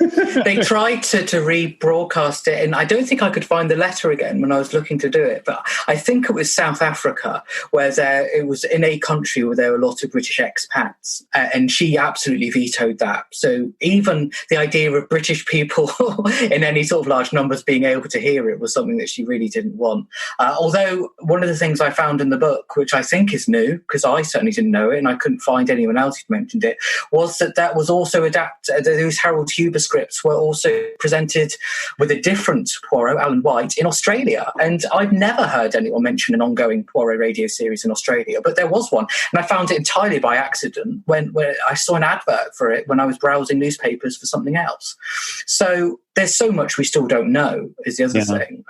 They tried to rebroadcast it, and I don't think I could find the letter again when I was looking to do it, but I think it was South Africa, where it was in a country where there were a lot of British expats, and she absolutely vetoed that. So even the idea of British people in any sort of large numbers being able to hear it was something that she really didn't want. Although one of the things I found in the book, which I think is new, because I certainly didn't know it and I couldn't find anyone else who mentioned it, was that was also adapted. Those Harold Huber scripts were also presented with a different Poirot, Alan White, in Australia. And I've never heard anyone mention an ongoing Poirot radio series in Australia, but there was one. And I found it entirely by accident when I saw an advert for it when I was browsing newspapers for something else. So there's so much we still don't know, is the other thing.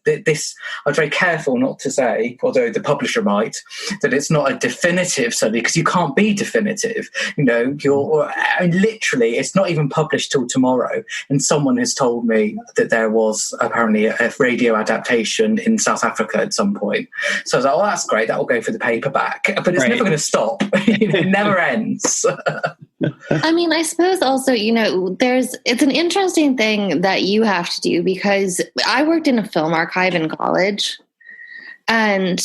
This, I'm very careful not to say, although the publisher might, that it's not a definitive study, because you can't be definitive. Literally, it's not even published till tomorrow. And someone has told me that there was apparently a radio adaptation in South Africa at some point. So I was like, oh, that's great. That will go for the paperback. But it's never going to stop. It never ends. I mean, I suppose also, it's an interesting thing that you have to do, because I worked in a film archive in college. And,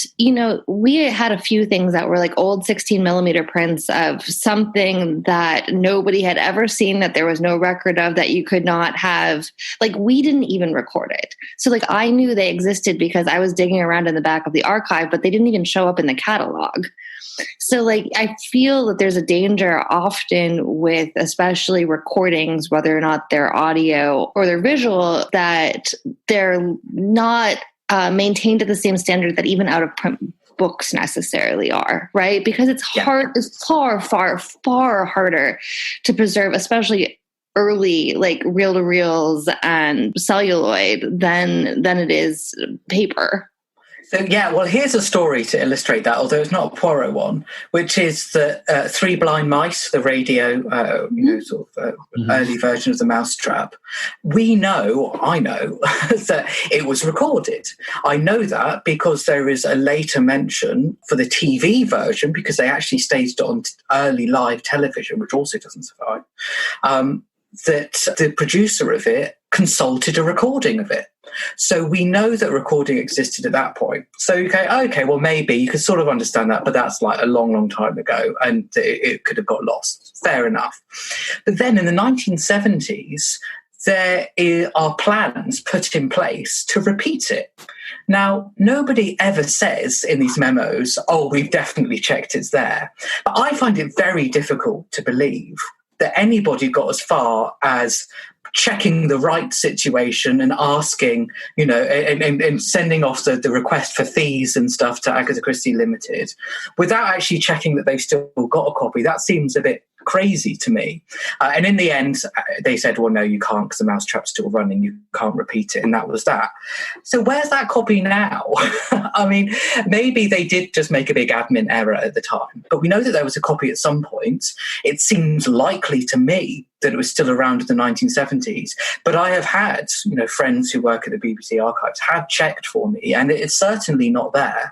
we had a few things that were like old 16 millimeter prints of something that nobody had ever seen, that there was no record of, that you could not have, like, we didn't even record it. So like, I knew they existed because I was digging around in the back of the archive, but they didn't even show up in the catalog. So like, I feel that there's a danger often with, especially recordings, whether or not they're audio or they're visual, that they're not maintained at the same standard that even out of print books necessarily are, right? Because it's hard, it's far, far, far harder to preserve, especially early, like reel-to-reels and celluloid than it is paper. So, well, here's a story to illustrate that, although it's not a Poirot one, which is the Three Blind Mice, the radio, early version of the Mousetrap. I know that it was recorded. I know that because there is a later mention for the TV version, because they actually staged it on early live television, which also doesn't survive, that the producer of it consulted a recording of it. So we know that recording existed at that point. So okay, well, maybe you could sort of understand that, but that's like a long, long time ago, and it could have got lost. Fair enough. But then in the 1970s, there are plans put in place to repeat it. Now, nobody ever says in these memos, oh, we've definitely checked it's there. But I find it very difficult to believe that anybody got as far as checking the right situation and asking, and sending off the request for fees and stuff to Agatha Christie Limited without actually checking that they've still got a copy. That seems a bit crazy to me. And in the end, they said, well, no, you can't, because the Mousetrap's still running. You can't repeat it. And that was that. So where's that copy now? I mean, maybe they did just make a big admin error at the time, but we know that there was a copy at some point. It seems likely to me that it was still around in the 1970s. But I have had, friends who work at the BBC archives had checked for me, and it's certainly not there.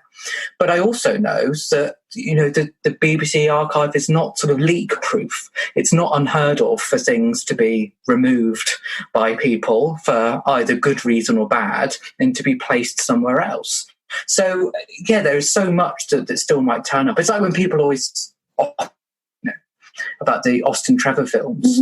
But I also know that, the BBC archive is not sort of leak-proof. It's not unheard of for things to be removed by people for either good reason or bad, and to be placed somewhere else. So, there is so much that still might turn up. It's like when people always about the Austin Trevor films,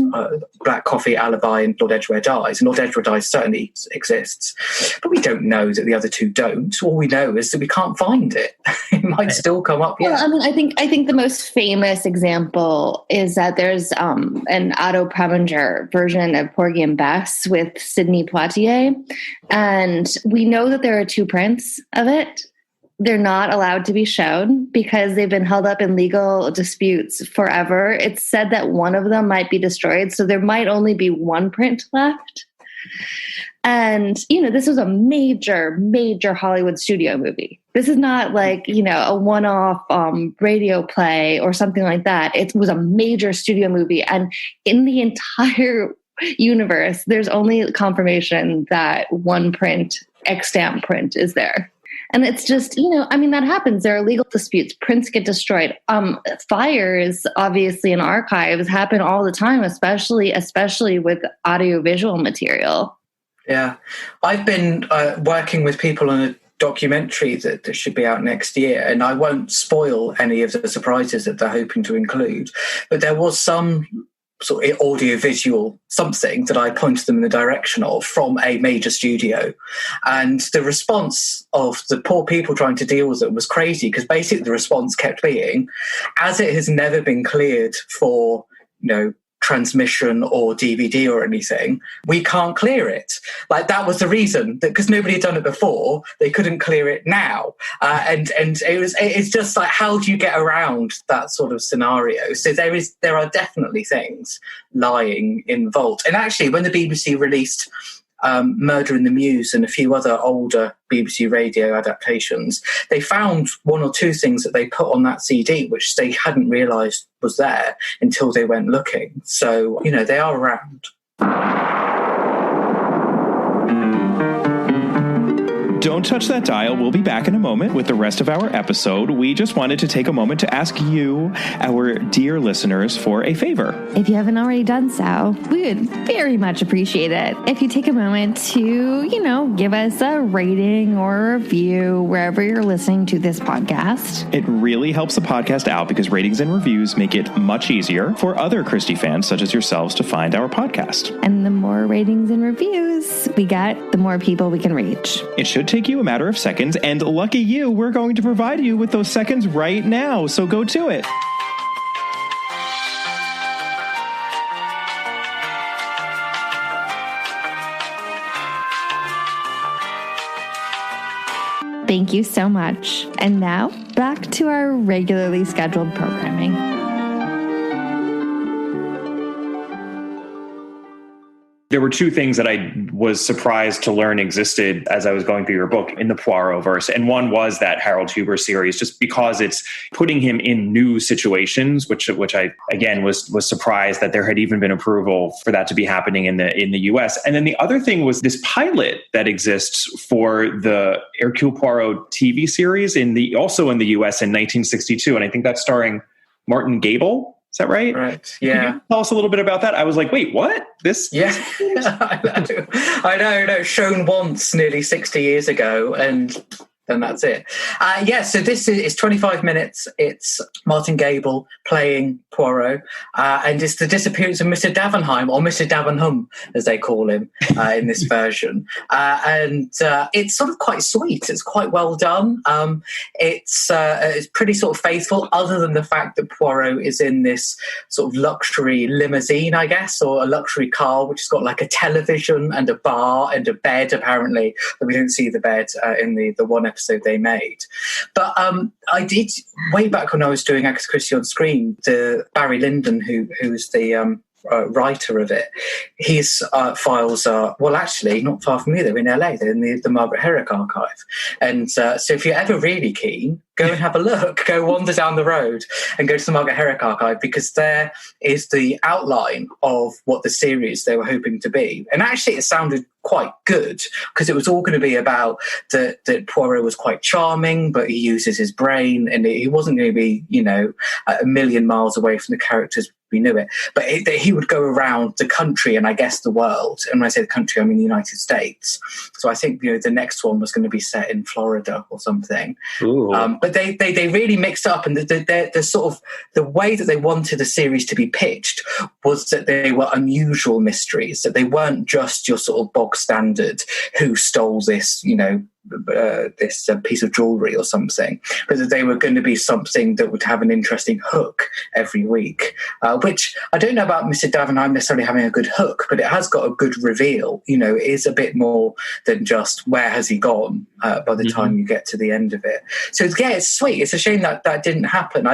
Black Coffee, Alibi, and Lord Edgware Dies. And Lord Edgware Dies certainly exists. But we don't know that the other two don't. All we know is that we can't find it. It might still come up. Well, I mean, I think the most famous example is that there's an Otto Preminger version of Porgy and Bess with Sidney Poitier. And we know that there are two prints of it. They're not allowed to be shown because they've been held up in legal disputes forever. It's said that one of them might be destroyed, so there might only be one print left. And, this was a major, major Hollywood studio movie. This is not like, a one-off radio play or something like that. It was a major studio movie. And in the entire universe, there's only confirmation that one print, extant print, is there. And it's just, that happens. There are legal disputes. Prints get destroyed. Fires, obviously, in archives happen all the time, especially with audiovisual material. Yeah. I've been working with people on a documentary that should be out next year, and I won't spoil any of the surprises that they're hoping to include. But there was some sort of audio-visual something that I pointed them in the direction of from a major studio. And the response of the poor people trying to deal with it was crazy, because basically the response kept being, as it has never been cleared for, transmission or DVD or anything, we can't clear it. Like, that was the reason, that because nobody had done it before, they couldn't clear it now. And it's just like, how do you get around that sort of scenario? So there are definitely things lying in vault. And actually, when the BBC released Murder in the Mews and a few other older BBC radio adaptations, they found one or two things that they put on that CD which they hadn't realised was there until they went looking. So, they are around. Don't touch that dial. We'll be back in a moment with the rest of our episode. We just wanted to take a moment to ask you, our dear listeners, for a favor. If you haven't already done so, we would very much appreciate it if you take a moment to, give us a rating or a review wherever you're listening to this podcast. It really helps the podcast out because ratings and reviews make it much easier for other Christie fans such as yourselves to find our podcast. And the more ratings and reviews we get, the more people we can reach. It should take you a matter of seconds, and lucky you, we're going to provide you with those seconds right now, so go to it. Thank you so much. And now, back to our regularly scheduled programming. There were two things that I was surprised to learn existed as I was going through your book in the Poirot verse. And one was that Harold Huber series, just because it's putting him in new situations, which I, again, was surprised that there had even been approval for that to be happening in the US. And then the other thing was this pilot that exists for the Hercule Poirot TV series also in the US in 1962. And I think that's starring Martin Gable. Is that right? Right. Yeah. Can you tell us a little bit about that? I was like, wait, what? Yeah. I know. Shown once nearly 60 years ago, and that's it. So this is 25 minutes. It's Martin Gable playing Poirot, and it's the disappearance of Mr. Davenheim, or Mr. Davenham, as they call him in this version. And it's sort of quite sweet. It's quite well done. It's pretty sort of faithful, other than the fact that Poirot is in this sort of luxury limousine, I guess, or a luxury car, which has got like a television and a bar and a bed, apparently, but we don't see the bed in the one episode they made. But I did, way back when I was doing Agatha Christie on Screen, Barry Lyndon, who's the writer of it, his files are, well, actually not far from me. They're in LA. They're in the Margaret Herrick archive. And so if you're ever really keen, go and have a look. Go wander down the road and go to the Margaret Herrick archive, because there is the outline of what the series they were hoping to be. And actually it sounded quite good, because it was all going to be about that Poirot was quite charming, but he uses his brain, and he wasn't going to be, a million miles away from the characters we knew it. But he would go around the country, and I guess the world. And when I say the country, I mean the United States. So I think the next one was going to be set in Florida or something. But they really mixed up, and the sort of the way that they wanted the series to be pitched was that they were unusual mysteries, that they weren't just your sort of bog standard who stole this, this piece of jewelry or something, but that they were going to be something that would have an interesting hook every week, which I don't know about Mr. Davenheim necessarily having a good hook, but it has got a good reveal. It is a bit more than just where has he gone by the time you get to the end of it. So yeah, it's sweet. It's a shame that didn't happen.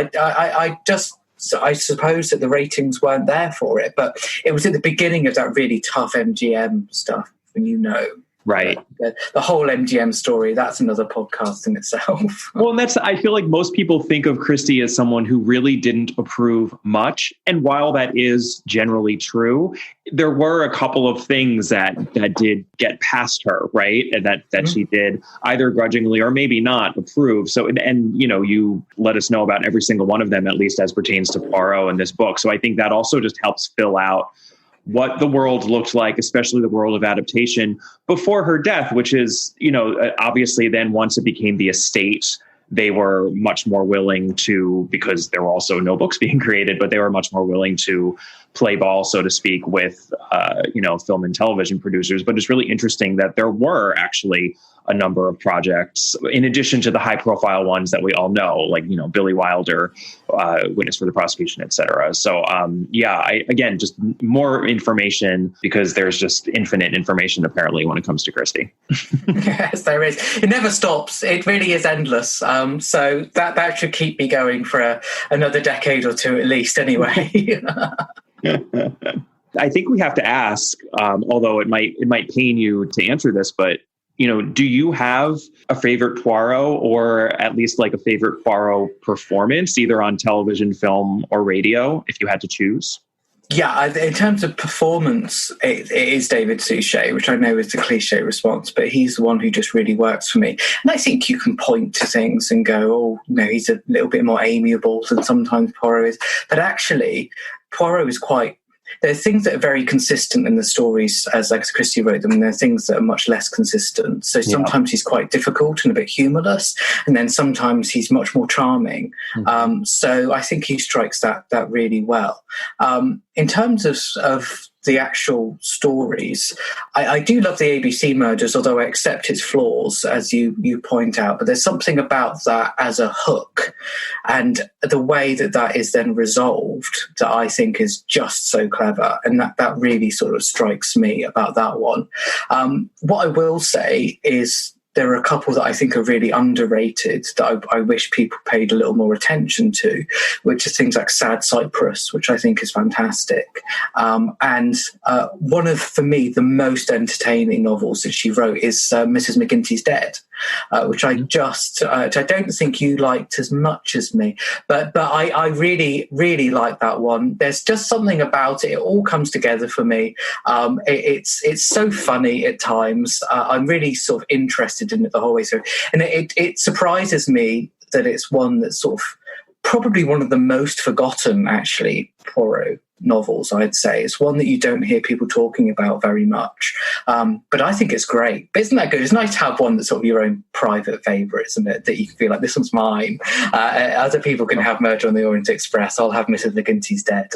So I suppose that the ratings weren't there for it, but it was at the beginning of that really tough MGM stuff, and Right. The whole MGM story, that's another podcast in itself. Well, and I feel like most people think of Christie as someone who really didn't approve much. And while that is generally true, there were a couple of things that did get past her, right? And that she did either grudgingly or maybe not approve. So, and you let us know about every single one of them, at least as pertains to Poirot in this book. So I think that also just helps fill out what the world looked like, especially the world of adaptation before her death, which is, obviously then once it became the estate, they were much more willing to, because there were also no books being created, but they were much more willing to play ball, so to speak, with, film and television producers. But it's really interesting that there were actually a number of projects, in addition to the high profile ones that we all know, like, Billy Wilder, Witness for the Prosecution, et cetera. So, just more information, because there's just infinite information apparently when it comes to Christie. Yes, there is. It never stops. It really is endless. So that should keep me going for another decade or two at least anyway. I think we have to ask, although it might pain you to answer this, but do you have a favorite Poirot, or at least like a favorite Poirot performance, either on television, film, or radio, if you had to choose? Yeah, in terms of performance, it is David Suchet, which I know is the cliche response, but he's the one who just really works for me. And I think you can point to things and go, oh, no, he's a little bit more amiable than sometimes Poirot is. But actually, Poirot is quite... There are things that are very consistent in the stories as Agatha Christie wrote them, and there are things that are much less consistent. So sometimes he's quite difficult and a bit humorless, and then sometimes he's much more charming. Mm-hmm. So I think he strikes that really well. In terms of the actual stories, I do love the ABC murders, although I accept its flaws, as you point out. But there's something about that as a hook and the way that is then resolved that I think is just so clever. And that really sort of strikes me about that one. What I will say is there are a couple that I think are really underrated that I wish people paid a little more attention to, which are things like Sad Cypress, which I think is fantastic. And one of, for me, the most entertaining novels that she wrote is Mrs. McGinty's Dead, which I don't think you liked as much as me. But I really, really like that one. There's just something about it. It all comes together for me. It's so funny at times. I'm really sort of interested in it the whole way through. And it surprises me that it's one that's sort of probably one of the most forgotten, actually, Poirot novels, I'd say. It's one that you don't hear people talking about very much. But I think it's great. But isn't that good? It's nice to have one that's sort of your own private favourite, isn't it? That you can feel like, this one's mine. Other people can have Murder on the Orient Express. I'll have Mrs. McGinty's Dead.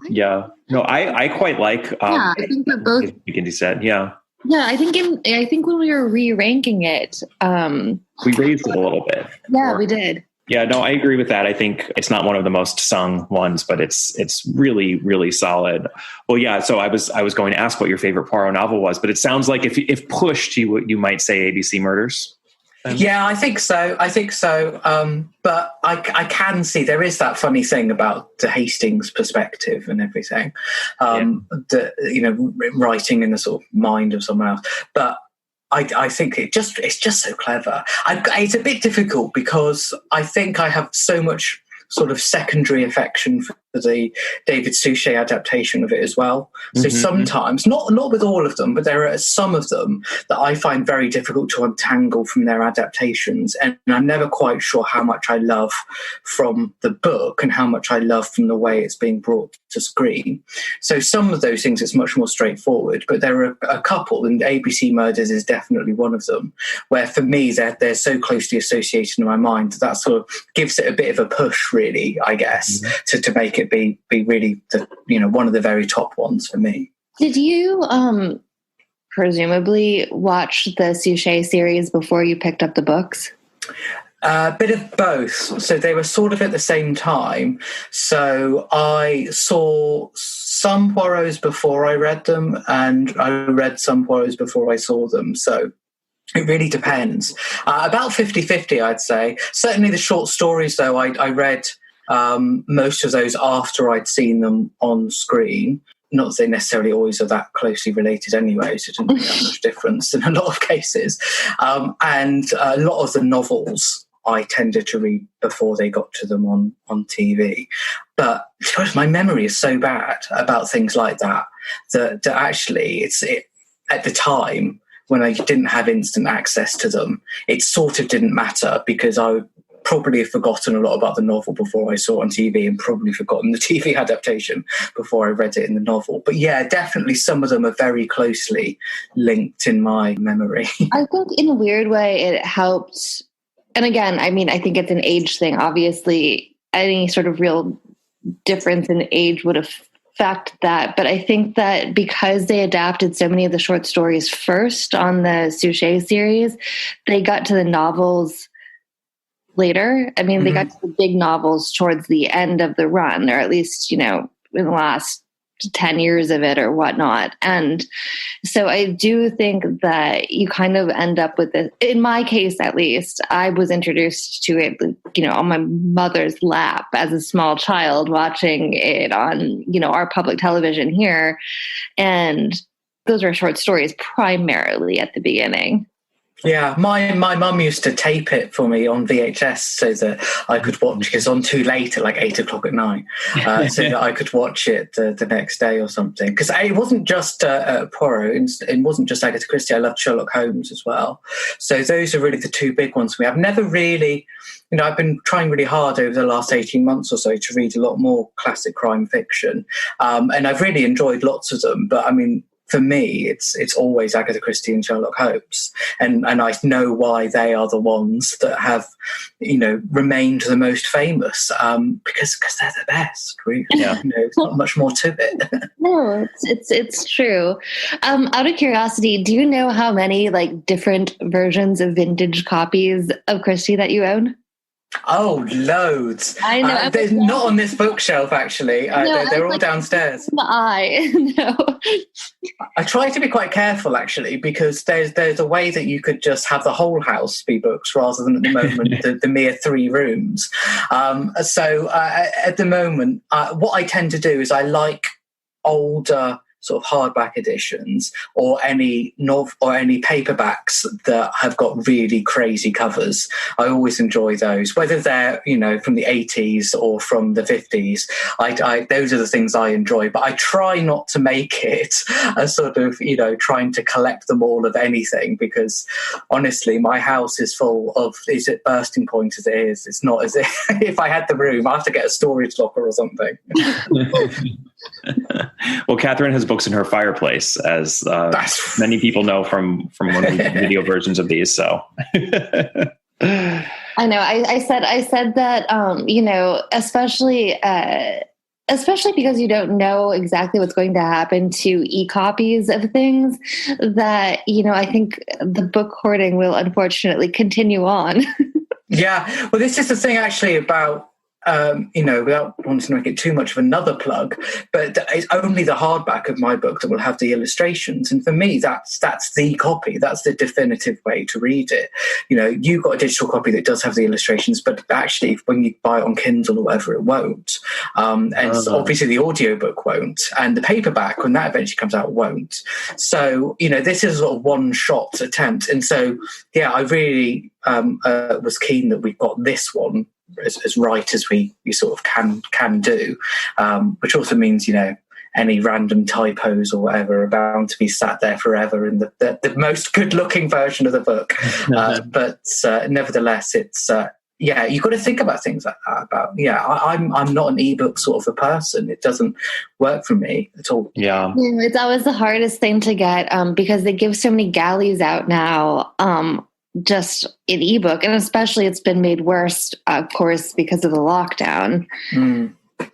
Yeah. No, I quite like I think we're both McGinty's Dead. Yeah. Yeah, I think when we were re-ranking it, we raised it a little bit. Yeah, we did. Yeah, no, I agree with that. I think it's not one of the most sung ones, but it's really, really solid. Well, yeah. So I was going to ask what your favorite Poirot novel was, but it sounds like if pushed, you might say ABC Murders. Yeah, I think so. But I can see there is that funny thing about the Hastings perspective and everything, writing in the sort of mind of someone else. But I think it's just so clever. It's a bit difficult because I think I have so much sort of secondary affection for the David Suchet adaptation of it as well. So sometimes, not with all of them, but there are some of them that I find very difficult to untangle from their adaptations. And I'm never quite sure how much I love from the book and how much I love from the way it's being brought to screen. So some of those things, it's much more straightforward, but there are a couple, and ABC Murders is definitely one of them, where for me, they're so closely associated in my mind that sort of gives it a bit of a push, really, I guess, to make it be really one of the very top ones for me. Did you presumably watch the Suchet series before you picked up the books? A bit of both. So they were sort of at the same time. So I saw some Poirots before I read them, and I read some Poirots before I saw them. So it really depends. About 50-50, I'd say. Certainly the short stories, though, I read most of those after I'd seen them on screen. Not that they necessarily always are that closely related anyway, so it didn't make that much difference in a lot of cases. And a lot of the novels I tended to read before they got to them on TV. But my memory is so bad about things like that actually at the time when I didn't have instant access to them, it sort of didn't matter because I would probably have forgotten a lot about the novel before I saw it on TV and probably forgotten the TV adaptation before I read it in the novel. But yeah, definitely some of them are very closely linked in my memory. I think in a weird way it helped. And again, I mean, I think it's an age thing. Obviously, any sort of real difference in age would affect that. But I think that because they adapted so many of the short stories first on the Suchet series, they got to the novels later. I mean, they got to the big novels towards the end of the run, or at least, in the last 10 years of it or whatnot. And so I do think that you kind of end up with this. In my case, at least, I was introduced to it, on my mother's lap as a small child, watching it on, our public television here. And those are short stories primarily at the beginning. Yeah, my mum used to tape it for me on VHS so that I could watch it. It's on too late at like 8 o'clock at night, so that I could watch it the next day or something. Because it wasn't just Poirot, it wasn't just Agatha Christie. I loved Sherlock Holmes as well. So those are really the two big ones for me. I've never really, I've been trying really hard over the last 18 months or so to read a lot more classic crime fiction, and I've really enjoyed lots of them. But I mean, for me, it's always Agatha Christie and Sherlock Holmes, and I know why they are the ones that have, remained the most famous, because they're the best. Really. Yeah. There's not much more to it. No, it's true. Out of curiosity, do you know how many like different versions of vintage copies of Christie that you own? Oh, loads. I know. There's not on this bookshelf, actually. They're all downstairs. No. I try to be quite careful, actually, because there's a way that you could just have the whole house be books rather than at the moment the mere 3 rooms. So at the moment, what I tend to do is I like older sort of hardback editions or any paperbacks that have got really crazy covers. I always enjoy those, whether they're from the 80s or from the 50s. Those are the things I enjoy, but I try not to make it a sort of trying to collect them all of anything, because honestly my house is full of, is it bursting point as it is? It's not as if I had the room. I have to get a storage locker or something. Well, Catherine has books in her fireplace, as many people know from one of the video versions of these. So I know. I said that especially because you don't know exactly what's going to happen to e-copies of things, that I think the book hoarding will unfortunately continue on. Yeah, well, this is the thing actually about. Without wanting to make it too much of another plug, but it's only the hardback of my book that will have the illustrations. And for me, that's the copy. That's the definitive way to read it. You've got a digital copy that does have the illustrations, but actually when you buy it on Kindle or whatever, it won't. Obviously the audiobook won't. And the paperback, when that eventually comes out, won't. So, this is a sort of one-shot attempt. And so, yeah, I really was keen that we got this one as right as we sort of can do, which also means any random typos or whatever are bound to be sat there forever in the most good looking version of the book. But nevertheless, it's you've got to think about things like that. I'm not an ebook sort of a person. It doesn't work for me at all. Yeah, it's always the hardest thing to get, because they give so many galleys out now, just in ebook, and especially it's been made worse, of course, because of the lockdown.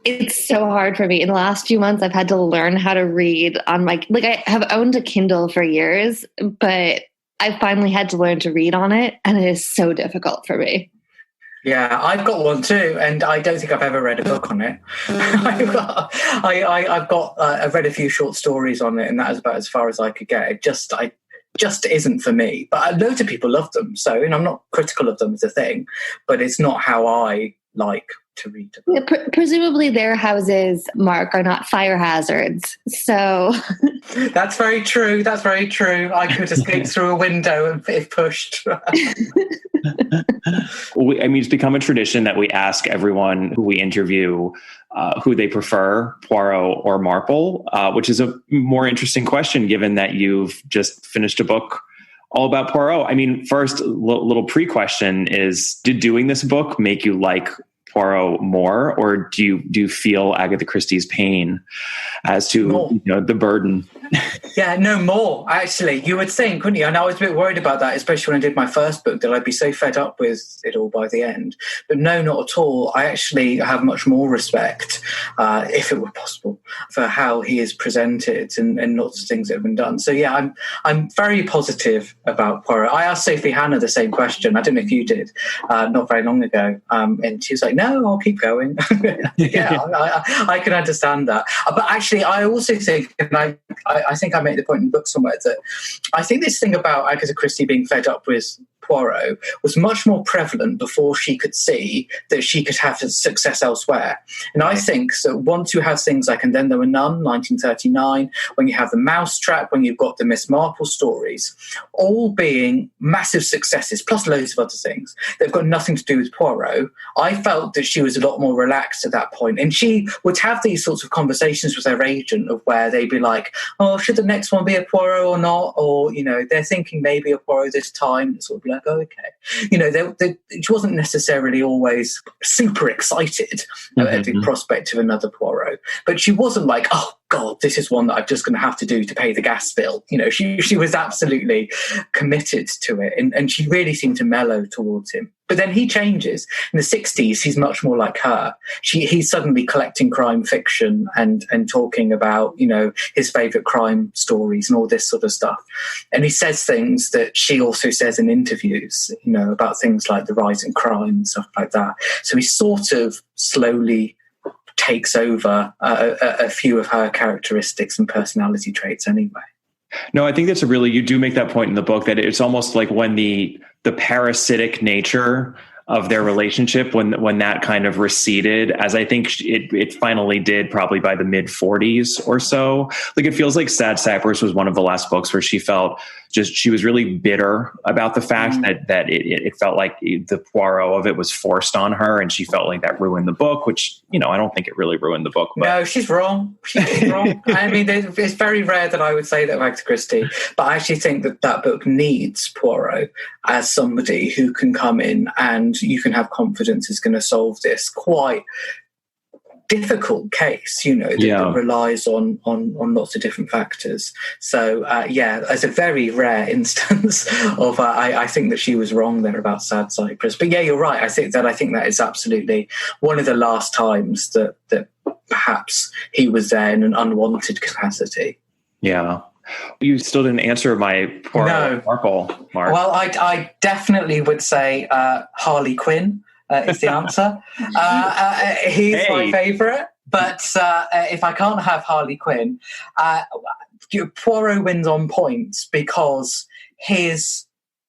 It's so hard for me. In the last few months, I've had to learn how to read on I have owned a Kindle for years, but I finally had to learn to read on it, and it is so difficult for me. Yeah, I've got one too, and I don't think I've ever read a book on it. I've read a few short stories on it, and that is about as far as I could get. It just isn't for me. But loads of people love them, so I'm not critical of them as a thing, but it's not how I like to read them. Yeah, presumably their houses, Mark, are not fire hazards. So That's very true. I could escape through a window if pushed. It's become a tradition that we ask everyone who we interview who they prefer, Poirot or Marple, which is a more interesting question given that you've just finished a book all about Poirot. First, little pre-question is, did doing this book make you like Poirot more, or do you feel Agatha Christie's pain as to the burden? Yeah, no, more, actually. You would think, couldn't you? And I was a bit worried about that, especially when I did my first book, that I'd be so fed up with it all by the end. But no, not at all. I actually have much more respect, if it were possible, for how he is presented and lots of things that have been done. So yeah, I'm very positive about Poirot. I asked Sophie Hannah the same question. I don't know if you did, not very long ago. And she was like, no, I'll keep going. Yeah, I can understand that. But actually, I also think, and I think I made the point in the book somewhere, that I think this thing about Agatha Christie being fed up with Poirot was much more prevalent before she could see that she could have success elsewhere. And I think that once you have things like And Then There Were None, 1939, when you have The Mousetrap, when you've got the Miss Marple stories, all being massive successes, plus loads of other things, they've got nothing to do with Poirot. I felt that she was a lot more relaxed at that point. And she would have these sorts of conversations with her agent of where they'd be like, oh, should the next one be a Poirot or not? Or, you know, they're thinking maybe a Poirot this time. It's sort of like, oh, okay. You know, she wasn't necessarily always super excited at the prospect of another Poirot. But she wasn't like, oh, God, this is one that I'm just going to have to do to pay the gas bill. You know, she was absolutely committed to it. And she really seemed to mellow towards him. But then he changes. In the 60s, he's much more like her. He's suddenly collecting crime fiction and talking about, you know, his favourite crime stories and all this sort of stuff. And he says things that she also says in interviews, you know, about things like the rise in crime and stuff like that. So he sort of slowly takes over a few of her characteristics and personality traits anyway. No, I think that's you do make that point in the book that it's almost like when the parasitic nature of their relationship, when that kind of receded, as I think it finally did probably by the mid 40s or so. Like it feels like Sad Cypress was one of the last books where she felt she was really bitter about the fact that it felt like the Poirot of it was forced on her, and she felt like that ruined the book, which, you know, I don't think it really ruined the book. But. No, she's wrong. She's wrong. I mean, it's very rare that I would say that of Agatha Christie, but I actually think that book needs Poirot as somebody who can come in and you can have confidence is going to solve this quite difficult case, you know, that relies on lots of different factors. So as a very rare instance of I think that she was wrong there about Sad Cypress. But yeah, you're right. I think that is absolutely one of the last times that perhaps he was there in an unwanted capacity. Yeah. You still didn't answer my Poirot Marple, Mark. Well, I definitely would say Harley Quinn. Is the answer. He's my favourite, but if I can't have Harley Quinn, Poirot wins on points because his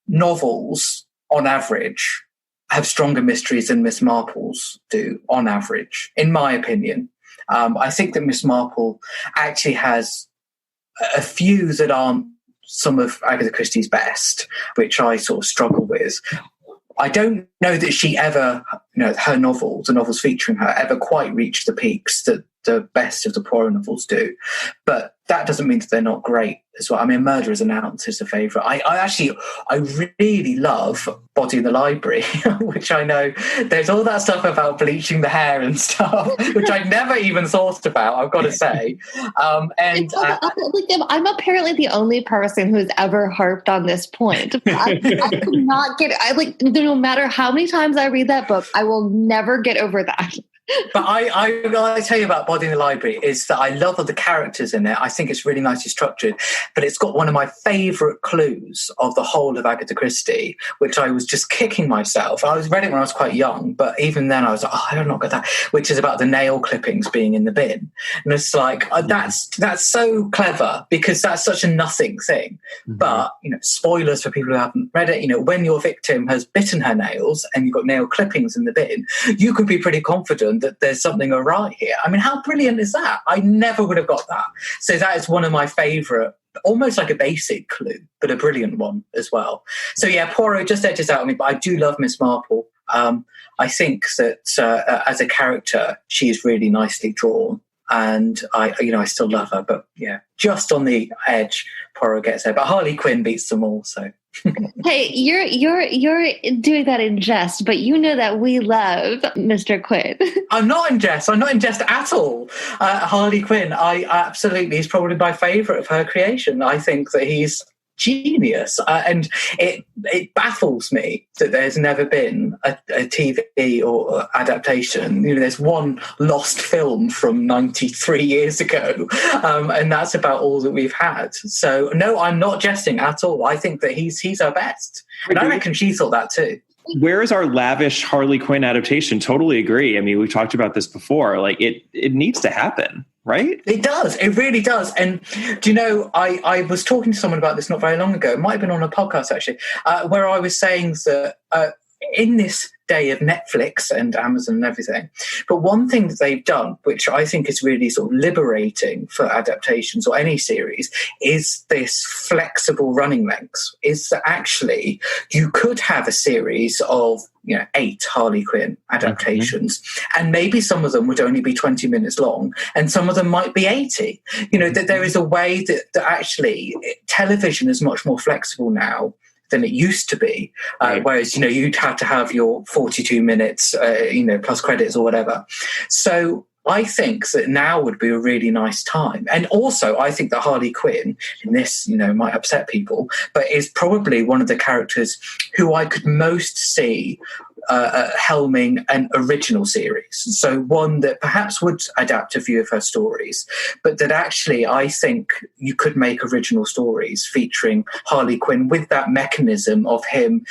novels, on average, have stronger mysteries than Miss Marple's do, on average, in my opinion. I think that Miss Marple actually has a few that aren't some of Agatha Christie's best, which I sort of struggle with. I don't know that she ever, you know, her novels, the novels featuring her, ever quite reached the peaks that the best of the Poirot novels do. But that doesn't mean that they're not great as well. I mean, Murderers Announced is a favourite. I really love Body in the Library, which I know there's all that stuff about bleaching the hair and stuff, which I never even thought about, I've got to say. I'm apparently the only person who's ever harped on this point. I could not no matter how many times I read that book, I will never get over that. But I tell you about Body in the Library is that I love all the characters in it. I think it's really nicely structured, but it's got one of my favourite clues of the whole of Agatha Christie, which I was just kicking myself. I read it when I was quite young, but even then I was like, I don't know about that, which is about the nail clippings being in the bin. And it's like, that's so clever because that's such a nothing thing. Mm-hmm. But, you know, spoilers for people who haven't read it, you know, when your victim has bitten her nails and you've got nail clippings in the bin, you can be pretty confident that there's something awry here. I mean, how brilliant is that? I never would have got that. So that is one of my favourite, almost like a basic clue, but a brilliant one as well. So yeah, Poirot just edges out on me, but I do love Miss Marple. I think that as a character, she is really nicely drawn. And I still love her, but yeah, just on the edge, Poirot gets there. But Harley Quinn beats them all, so. Hey, you're doing that in jest, but you know that we love Mr. Quinn. I'm not in jest at all. Harley Quinn, he's probably my favourite of her creation. I think that he's genius, and it baffles me that there's never been a TV or adaptation. You know, there's one lost film from 93 years ago, and that's about all that we've had. So no, I'm not jesting at all. I think that he's our best, and I reckon she thought that too. Where is our lavish Harley Quinn adaptation? Totally agree. I mean, we've talked about this before. Like it needs to happen, right? It does. It really does. And do you know, I was talking to someone about this not very long ago. It might have been on a podcast, actually, where I was saying that in this day of Netflix and Amazon and everything, but one thing that they've done, which I think is really sort of liberating for adaptations or any series, is this flexible running lengths. Is that actually you could have a series of 8 Harley Quinn adaptations, and maybe some of them would only be 20 minutes long, and some of them might be 80. That there is a way that actually television is much more flexible now than it used to be, whereas you'd have to have your 42 minutes, plus credits or whatever. So I think that now would be a really nice time. And also, I think that Harley Quinn, in this, might upset people, but is probably one of the characters who I could most see helming an original series. So one that perhaps would adapt a few of her stories, but that actually I think you could make original stories featuring Harley Quinn with that mechanism of him,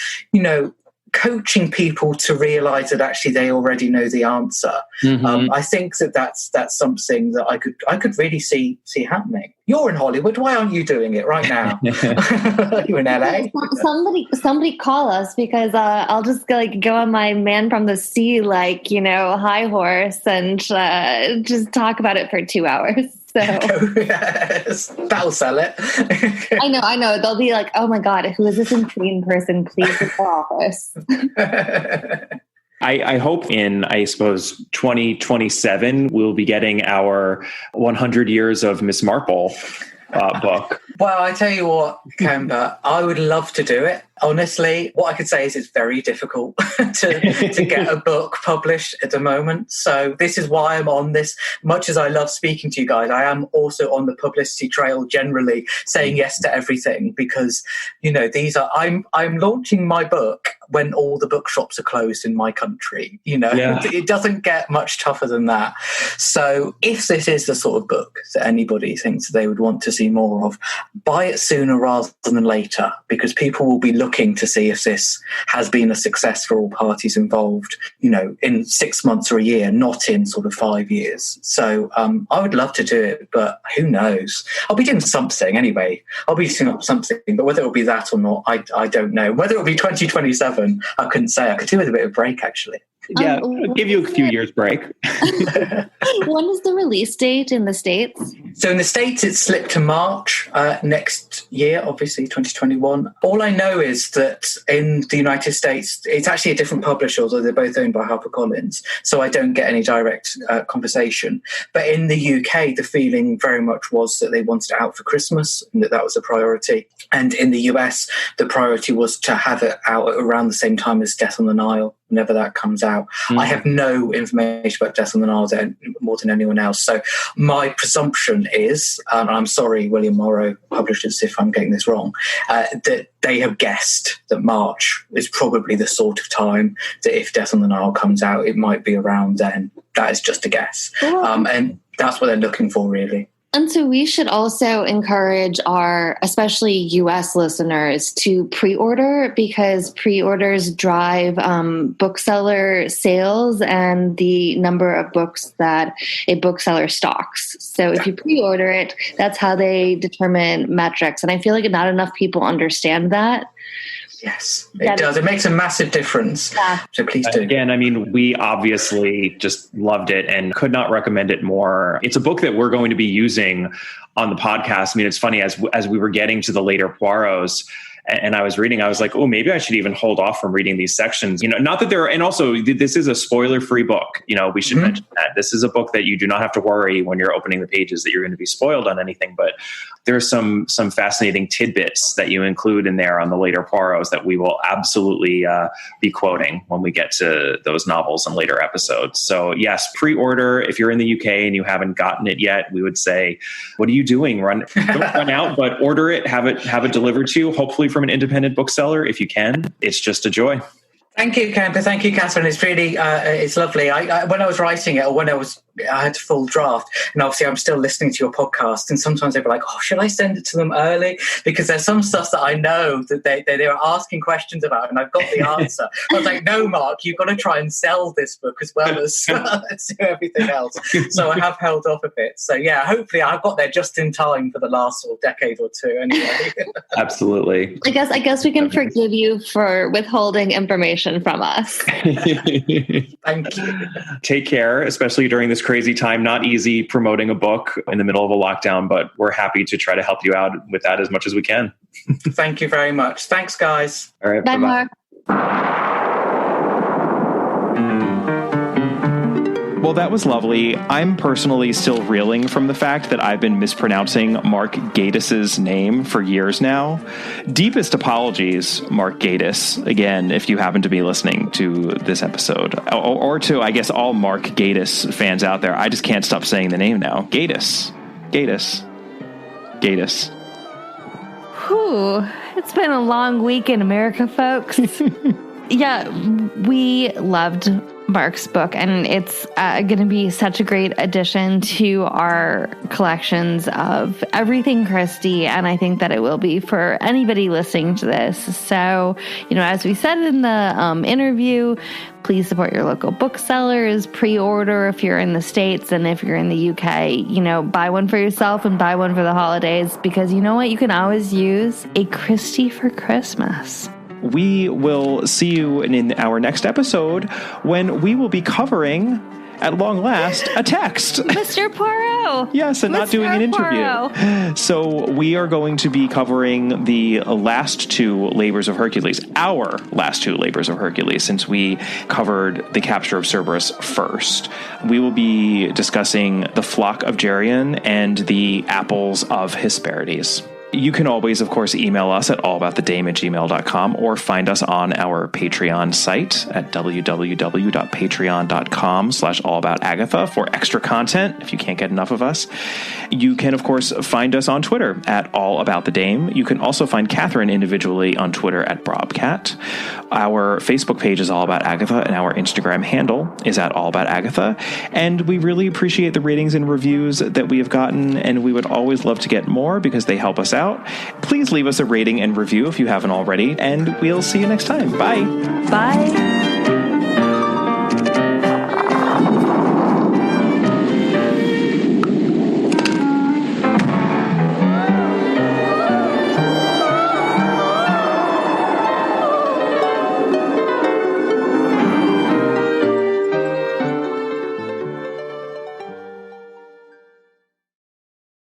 coaching people to realize that actually they already know the answer. I think that's something that I could really see happening. You're in Hollywood. Why aren't you doing it right now? You're in LA. Somebody call us, because I'll just go on my Man from the Sea, high horse, and just talk about it for 2 hours. So yes, that'll sell it. I know. They'll be like, "Oh my God, who is this insane person? Please get the office." I hope in, 2027, we'll be getting our 100 Years of Miss Marple book. Well, I tell you what, Kemba, I would love to do it. Honestly, what I could say is it's very difficult to get a book published at the moment. So this is why I'm on this. Much as I love speaking to you guys, I am also on the publicity trail generally, saying yes to everything, because, I'm launching my book when all the bookshops are closed in my country. It doesn't get much tougher than that. So if this is the sort of book that anybody thinks they would want to see more of, buy it sooner rather than later, because people will be looking to see if this has been a success for all parties involved, in 6 months or a year, not in sort of 5 years. So I would love to do it, but who knows? I'll be doing something anyway. I'll be doing something, but whether it'll be that or not, I don't know. Whether it'll be 2027, I couldn't say. I could do with a bit of a break, actually. Yeah, I'll give you a few years break. When is the release date in the States? So in the States, it's slipped to March next year, obviously 2021. All I know is that in the United States, it's actually a different publisher, although they're both owned by HarperCollins, so I don't get any direct compensation. But in the UK, the feeling very much was that they wanted it out for Christmas, and that was a priority. And in the US, the priority was to have it out around the same time as Death on the Nile, whenever that comes out. I have no information about Death on the Nile more than anyone else. So my presumption is, and I'm sorry, William Morrow, publishers, if I'm getting this wrong, that they have guessed that March is probably the sort of time that if Death on the Nile comes out, it might be around then. That is just a guess. And that's what they're looking for, really. And so we should also encourage our, especially U.S. listeners, to pre-order, because pre-orders drive bookseller sales and the number of books that a bookseller stocks. So if you pre-order it, that's how they determine metrics. And I feel like not enough people understand that. Yes, it does. It makes a massive difference. Yeah. So please do. Again, we obviously just loved it and could not recommend it more. It's a book that we're going to be using on the podcast. It's funny, as we were getting to the later Poirots, and I was reading, I was like, oh, maybe I should even hold off from reading these sections. Not that and also this is a spoiler-free book. We should mention that. This is a book that you do not have to worry when you're opening the pages that you're going to be spoiled on anything, but there are some fascinating tidbits that you include in there on the later Poirots that we will absolutely be quoting when we get to those novels in later episodes. So yes, pre-order. If you're in the UK and you haven't gotten it yet, we would say, what are you doing? Don't run out, but order it, have it delivered to you, hopefully from an independent bookseller if you can. It's just a joy. Thank you, Kemba. Thank you, Catherine. It's really, it's lovely. When I was writing it, or when I was I had a full draft. And obviously I'm still listening to your podcast, and sometimes they'll be like, oh, should I send it to them early? Because there's some stuff that I know that they were asking questions about, and I've got the answer. I was like, no, Mark, you've got to try and sell this book as well as do everything else. So I have held off a bit. So yeah, hopefully I got there just in time for the last sort of decade or two anyway. Absolutely. I guess we can forgive you for withholding information from us. Thank you. Take care, especially during this crazy time. Not easy promoting a book in the middle of a lockdown, but we're happy to try to help you out with that as much as we can. Thank you very much. Thanks, guys. All right. Bye, Mark. Well, that was lovely. I'm personally still reeling from the fact that I've been mispronouncing Mark Gatiss's name for years now. Deepest apologies, Mark Gatiss, again, if you happen to be listening to this episode. Or to, I guess, all Mark Gatiss fans out there. I just can't stop saying the name now. Gatiss. Gatiss. Gatiss. Whew. It's been a long week in America, folks. Yeah, we loved Mark's book, and it's going to be such a great addition to our collections of everything Christie, and I think that it will be for anybody listening to this. So, as we said in the interview, please support your local booksellers, pre-order if you're in the States, and if you're in the UK, buy one for yourself and buy one for the holidays, because you know what? You can always use a Christie for Christmas. We will see you in our next episode when we will be covering, at long last, a text. Mr. Poirot. Yes, and not doing an interview. Poirot. So we are going to be covering the last two labors of Hercules, our last two labors of Hercules, since we covered the capture of Cerberus first. We will be discussing the flock of Geryon and the apples of Hesperides. You can always, of course, email us at allaboutthedame@gmail.com or find us on our Patreon site at www.patreon.com/allaboutagatha for extra content if you can't get enough of us. You can, of course, find us on Twitter at allaboutthedame. You can also find Catherine individually on Twitter at Brobcat. Our Facebook page is All About Agatha, and our Instagram handle is at All About Agatha. And we really appreciate the ratings and reviews that we have gotten, and we would always love to get more because they help us out. Please leave us a rating and review if you haven't already, and we'll see you next time. Bye. Bye.